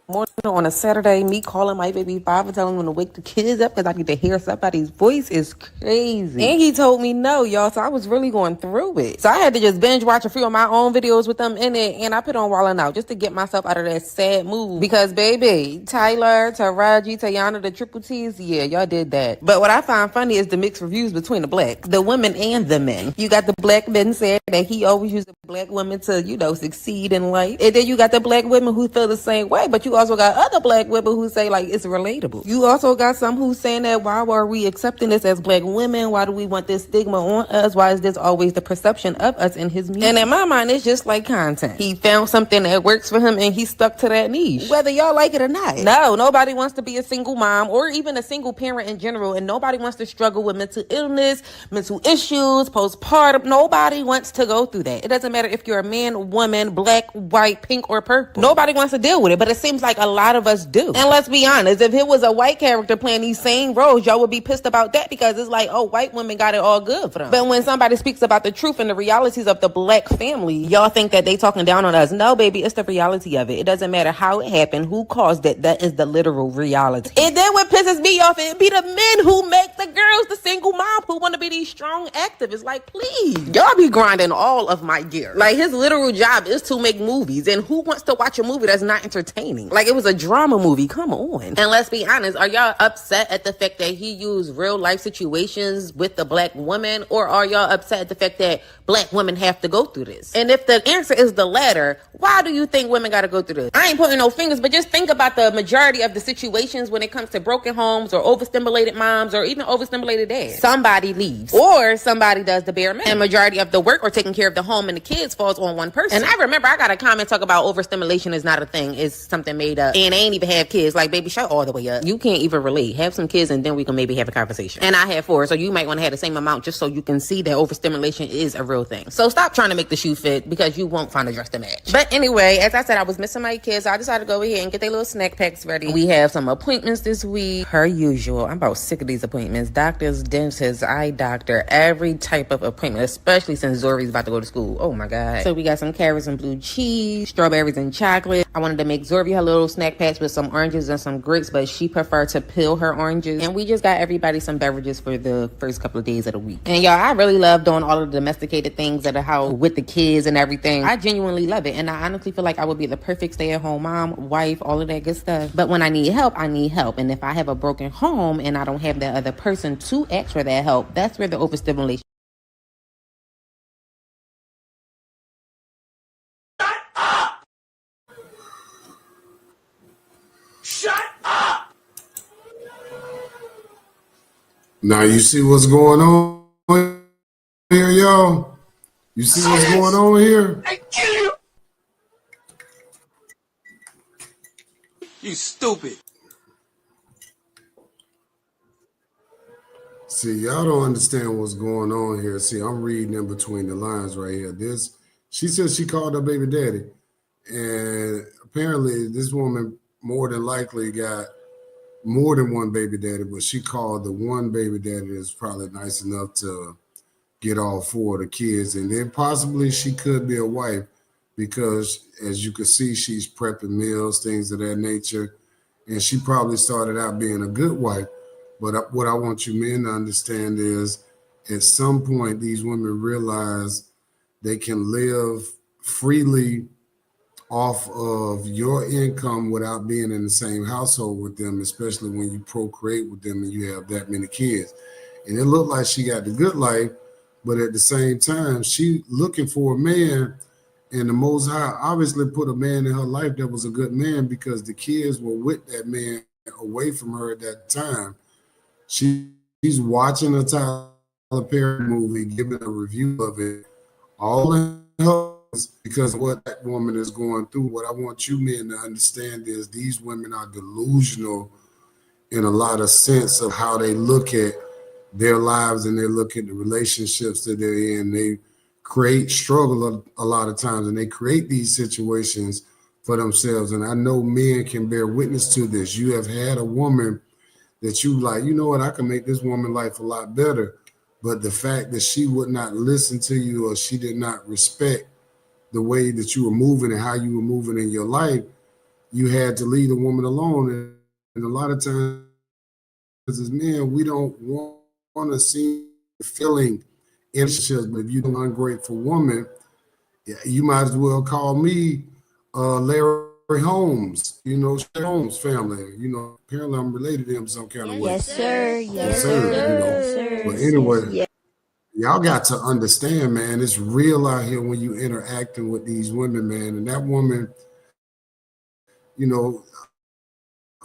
Morning on a Saturday, me calling my baby father, telling him to wake the kids up because I need to hear somebody's voice is crazy. And he told me no, y'all, so I was really going through it. So I had to just binge watch a few of my own videos with them in it, and I put on Wildin' Out just to get myself out of that sad mood. Because, baby, Tyler, Taraji, Tayana, the triple T's, yeah, y'all did that. But what I find funny is the mixed reviews between the Blacks, the women and the men. You got the Black men saying that he always used the Black women to, succeed in life. And then you got the Black women who feel the same way, but you also got other Black women who say like it's relatable. You also got some who saying that why are we accepting this as Black women? Why do we want this stigma on us? Why is this always the perception of us in his music? And in my mind, it's just like content. He found something that works for him and he stuck to that niche, whether y'all like it or not. No, nobody wants to be a single mom or even a single parent in general, and nobody wants to struggle with mental illness, mental issues, postpartum. Nobody wants to go through that. It doesn't matter matter if you're a man, woman, black, white, pink, or purple. Nobody wants to deal with it, but it seems like a lot of us do. And let's be honest, if it was a white character playing these same roles, y'all would be pissed about that because it's like, oh, white women got it all good for them. But when somebody speaks about the truth and the realities of the black family, y'all think that they talking down on us. No, baby, it's the reality of it. It doesn't matter how it happened, who caused it. That is the literal reality. And then what pisses me off, it be the men who make the girls the single mom who want to be these strong activists. Like, please, y'all be grinding all of my gear. Like, his literal job is to make movies, and who wants to watch a movie that's not entertaining? Like, it was a drama movie. Come on. And let's be honest, are y'all upset at the fact that he used real life situations with the black woman, or are y'all upset at the fact that black women have to go through this? And if the answer is the latter, why do you think women got to go through this? I ain't pointing no fingers, but just think about the majority of the situations when it comes to broken homes or overstimulated moms or even overstimulated dads. Somebody leaves or somebody does the bare minimum. And majority of the work or taking care of the home and the kids falls on one person. And I remember I got a comment talk about overstimulation is not a thing. It's something made up. And they ain't even have kids. Like, baby, shut all the way up. You can't even relate. Have some kids and then we can maybe have a conversation. And I have 4, so you might want to have the same amount just so you can see that overstimulation is a real thing. So stop trying to make the shoe fit because you won't find a dress to match. But anyway, as I said, I was missing my kids, so I decided to go over here and get their little snack packs ready. We have some appointments this week. Per usual, I'm about sick of these appointments. Doctors, dentists, eye doctor, every type of appointment, especially since Zori's about to go to school. Oh my God. So we got some carrots and blue cheese, strawberries and chocolate. I wanted to make Zori her little snack packs with some oranges and some grapes, but she preferred to peel her oranges. And we just got everybody some beverages for the first couple of days of the week. And y'all, I really love doing all of the domesticated things at the house with the kids and everything. I genuinely love it. And I honestly feel like I would be the perfect stay-at-home mom, wife, all of that good stuff. But when I need help, I need help. And if I have a broken home and I don't have that other person to ask for that help, that's where the overstimulation. Now you see what's going on here, y'all? You see what's going on here? You stupid. See, y'all don't understand what's going on here. See, I'm reading in between the lines right here. She said she called her baby daddy, and apparently this woman more than likely got more than one baby daddy, but she called the one baby daddy that's probably nice enough to get all 4 of the kids. And then possibly she could be a wife because, as you can see, she's prepping meals, things of that nature. And she probably started out being a good wife. But what I want you men to understand is at some point, these women realize they can live freely off of your income without being in the same household with them, especially when you procreate with them and you have that many kids. And it looked like she got the good life, but at the same time, she looking for a man, and the Most High obviously put a man in her life that was a good man because the kids were with that man away from her at that time. She's watching a Tyler Perry movie, giving a review of it, all in her because of what that woman is going through. What I want you men to understand is these women are delusional in a lot of sense of how they look at their lives and they look at the relationships that they're in. They create struggle a lot of times, and they create these situations for themselves. And I know men can bear witness to this. You have had a woman that you like, you know what, I can make this woman's life a lot better. But the fact that she would not listen to you or she did not respect the way that you were moving and how you were moving in your life, you had to leave the woman alone. And a lot of times as men, we don't want to see feeling in relationships, but if you're an ungrateful woman, you might as well call me Larry Holmes, Sherry Holmes family. Apparently I'm related to him some kind of way. Yes, sir. Yes, sir. sir. But anyway, Yes. y'all got to understand, man, it's real out here when you interacting with these women, man. And that woman,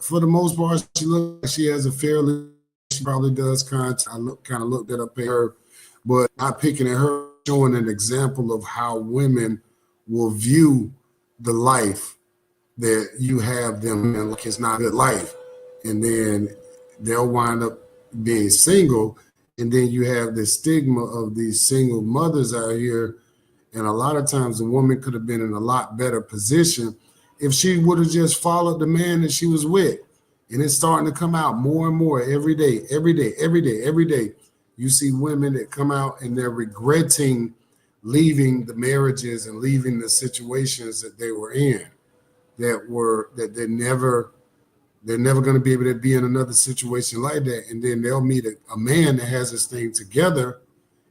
for the most part, she looks like she has a fairly, she probably does content. I looked it up at her, but not picking at her, showing an example of how women will view the life that you have them in, like it's not a good life. And then they'll wind up being single. And then you have the stigma of these single mothers out here And a lot of times the woman could have been in a lot better position if she would have just followed the man that she was with. And it's starting to come out more and more every day. You see women that come out and they're regretting leaving the marriages and leaving the situations that they were in, that they're never going to be able to be in another situation like that. And then they'll meet a man that has this thing together,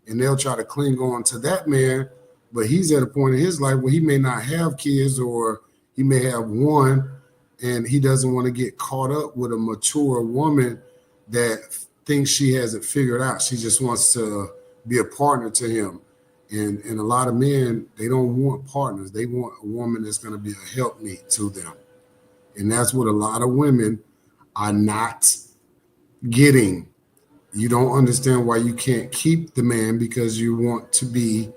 and they'll try to cling on to that man, but he's at a point in his life where he may not have kids, or he may have one, and he doesn't want to get caught up with a mature woman that thinks she hasn't figured out. She just wants to be a partner to him. And a lot of men, they don't want partners. They want a woman that's going to be a helpmeet to them. And that's what a lot of women are not getting. You don't understand why you can't keep the man, because you want to be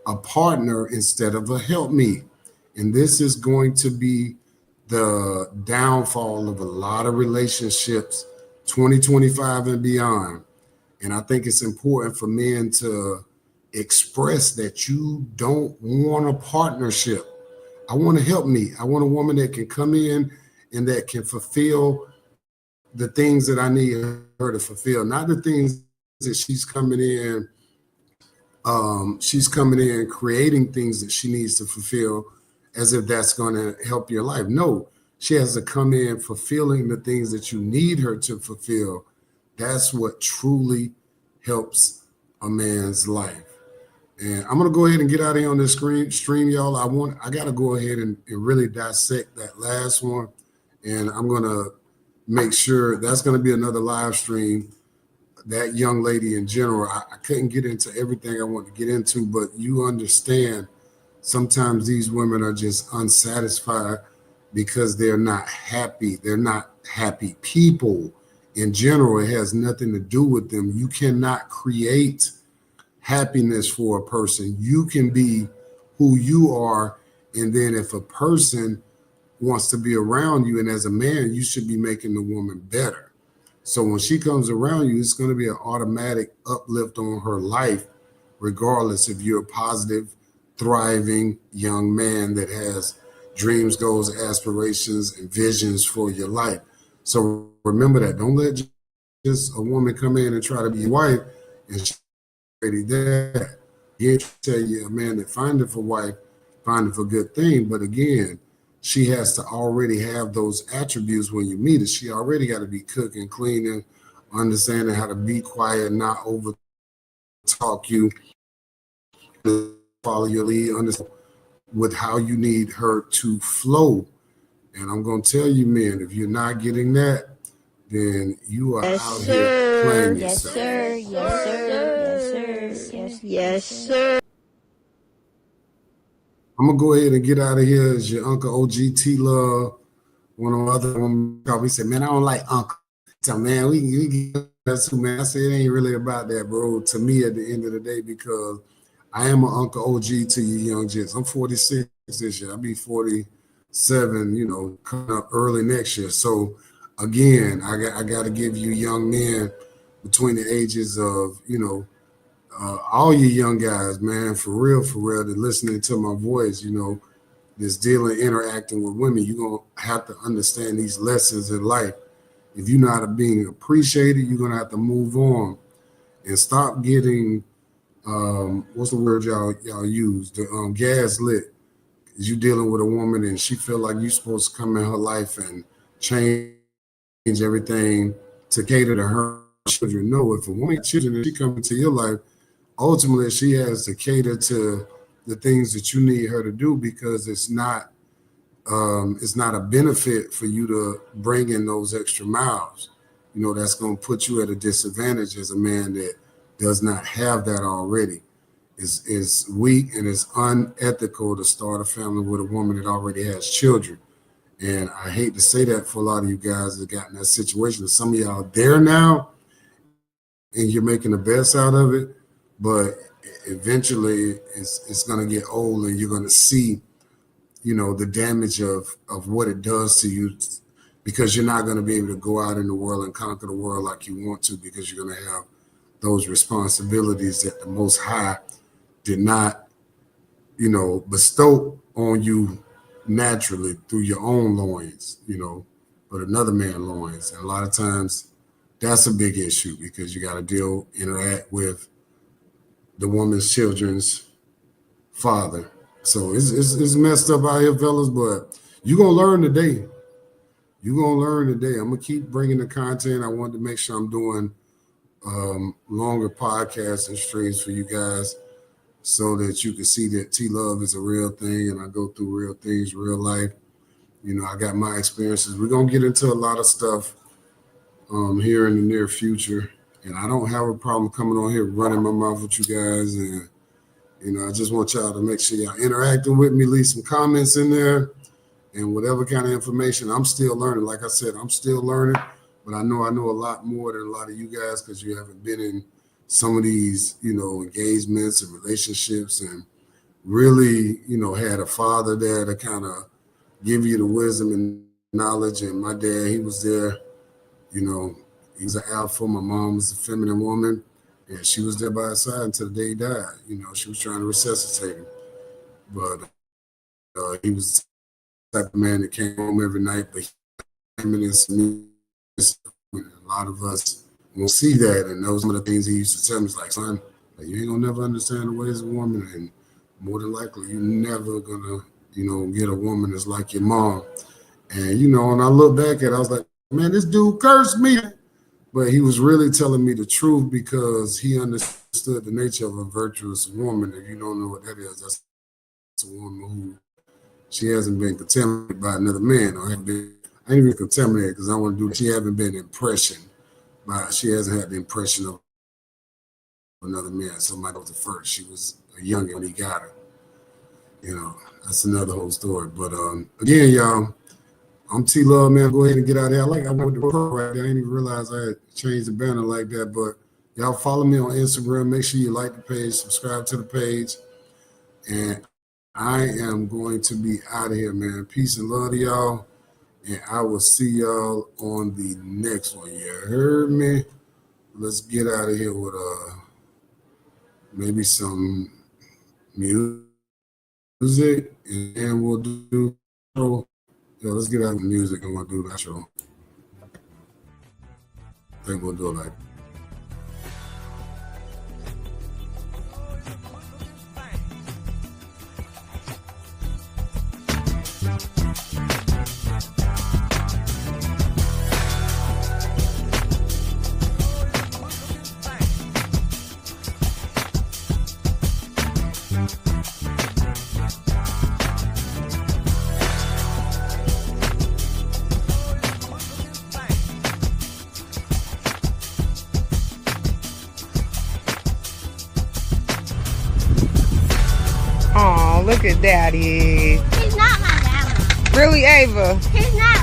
a partner instead of a helpmeet. And this is going to be the downfall of a lot of relationships 2025 and beyond. And I think it's important for men to express that you don't want a partnership. I want to help me. I want a woman that can come in and that can fulfill the things that I need her to fulfill, not the things that she's coming in. She's coming in creating things that she needs to fulfill as if that's going to help your life. No, she has to come in fulfilling the things that you need her to fulfill. That's what truly helps a man's life. And I'm going to go ahead and get out of here on this stream, y'all. I got to go ahead and really dissect that last one. And I'm going to make sure that's going to be another live stream. That young lady in general, I couldn't get into everything I want to get into, but you understand sometimes these women are just unsatisfied because they're not happy. They're not happy people in general. It has nothing to do with them. You cannot create happiness for a person. You can be who you are. And then if a person wants to be around you, and as a man, you should be making the woman better. So when she comes around you, it's going to be an automatic uplift on her life, regardless if you're a positive, thriving young man that has dreams, goals, aspirations, and visions for your life. So remember that. Don't let just a woman come in and try to be your wife and she's already there. Again, tell you a man that find it for wife, find it for good thing. But again, she has to already have those attributes when you meet her. She already got to be cooking, cleaning, understanding how to be quiet, not over talk you, follow your lead, understand with how you need her to flow. And I'm going to tell you, men, if you're not getting that, then you are out here playing yourself. Yes, sir. I'm gonna go ahead and get out of here. It's your Uncle OGT Love. One of the other one, we said, man, I don't like Uncle. So man, we get that too, man. I said it ain't really about that, bro. To me, at the end of the day, because I am an Uncle OG to you young gents. I'm 46 this year. I'll be 47, coming up early next year. So again, I got to give you young men between the ages of, all you young guys, man, for real, that listening to my voice, this dealing, interacting with women, you're going to have to understand these lessons in life. If you're not being appreciated, you're going to have to move on and stop getting, what's the word y'all use? The gas lit. Is you dealing with a woman and she feel like you're supposed to come in her life and change everything to cater to her children. No, if a woman has children and she comes into your life, ultimately she has to cater to the things that you need her to do, because it's not a benefit for you to bring in those extra miles. That's going to put you at a disadvantage as a man that does not have that already. It's weak and it's unethical to start a family with a woman that already has children. And I hate to say that for a lot of you guys that got in that situation. Some of y'all are there now and you're making the best out of it, but eventually it's going to get old and you're going to see, the damage of what it does to you, because you're not going to be able to go out in the world and conquer the world like you want to, because you're going to have those responsibilities that the Most High did not bestow on you naturally through your own loins, but another man's loins. And a lot of times that's a big issue because you got to interact with the woman's children's father. So it's messed up out here, fellas, but you're going to learn today. You're going to learn today. I'm going to keep bringing the content. I want to make sure I'm doing longer podcasts and streams for you guys so that you can see that T-Love is a real thing and I go through real things, real life. I got my experiences. We're going to get into a lot of stuff here in the near future. And I don't have a problem coming on here running my mouth with you guys. And, I just want y'all to make sure y'all interacting with me, leave some comments in there and whatever kind of information. I'm still learning. Like I said, I'm still learning, but I know a lot more than a lot of you guys because you haven't been in some of these, engagements and relationships and really, had a father there to kind of give you the wisdom and knowledge. And my dad, he was there, he was an alpha. My mom was a feminine woman and she was there by his side until the day he died. She was trying to resuscitate him. But he was the type of man that came home every night, but a lot of us won't see that. And those are the things he used to tell me, like, son, you ain't gonna never understand the ways of a woman. And more than likely, you're never gonna, get a woman that's like your mom. And, when I look back at it, I was like, man, this dude cursed me. But he was really telling me the truth because he understood the nature of a virtuous woman. If you don't know what that is, that's a woman who she hasn't been contaminated by another man. I ain't even contaminated because I want to do. She hasn't been she hasn't had the impression of another man. Somebody was the first. She was a youngin' when he got her. That's another whole story. But again, y'all, I'm T-Love, man. Go ahead and get out of here. I went to pro right there. I didn't even realize I had changed the banner like that. But y'all follow me on Instagram. Make sure you like the page, subscribe to the page. And I am going to be out of here, man. Peace and love to y'all. And I will see y'all on the next one. You heard me? Let's get out of here with maybe some music. And we'll do... let's get out of the music and we'll do that show. I think we'll do it like Look at Daddy. He's not my daddy. Really, Ava? He's not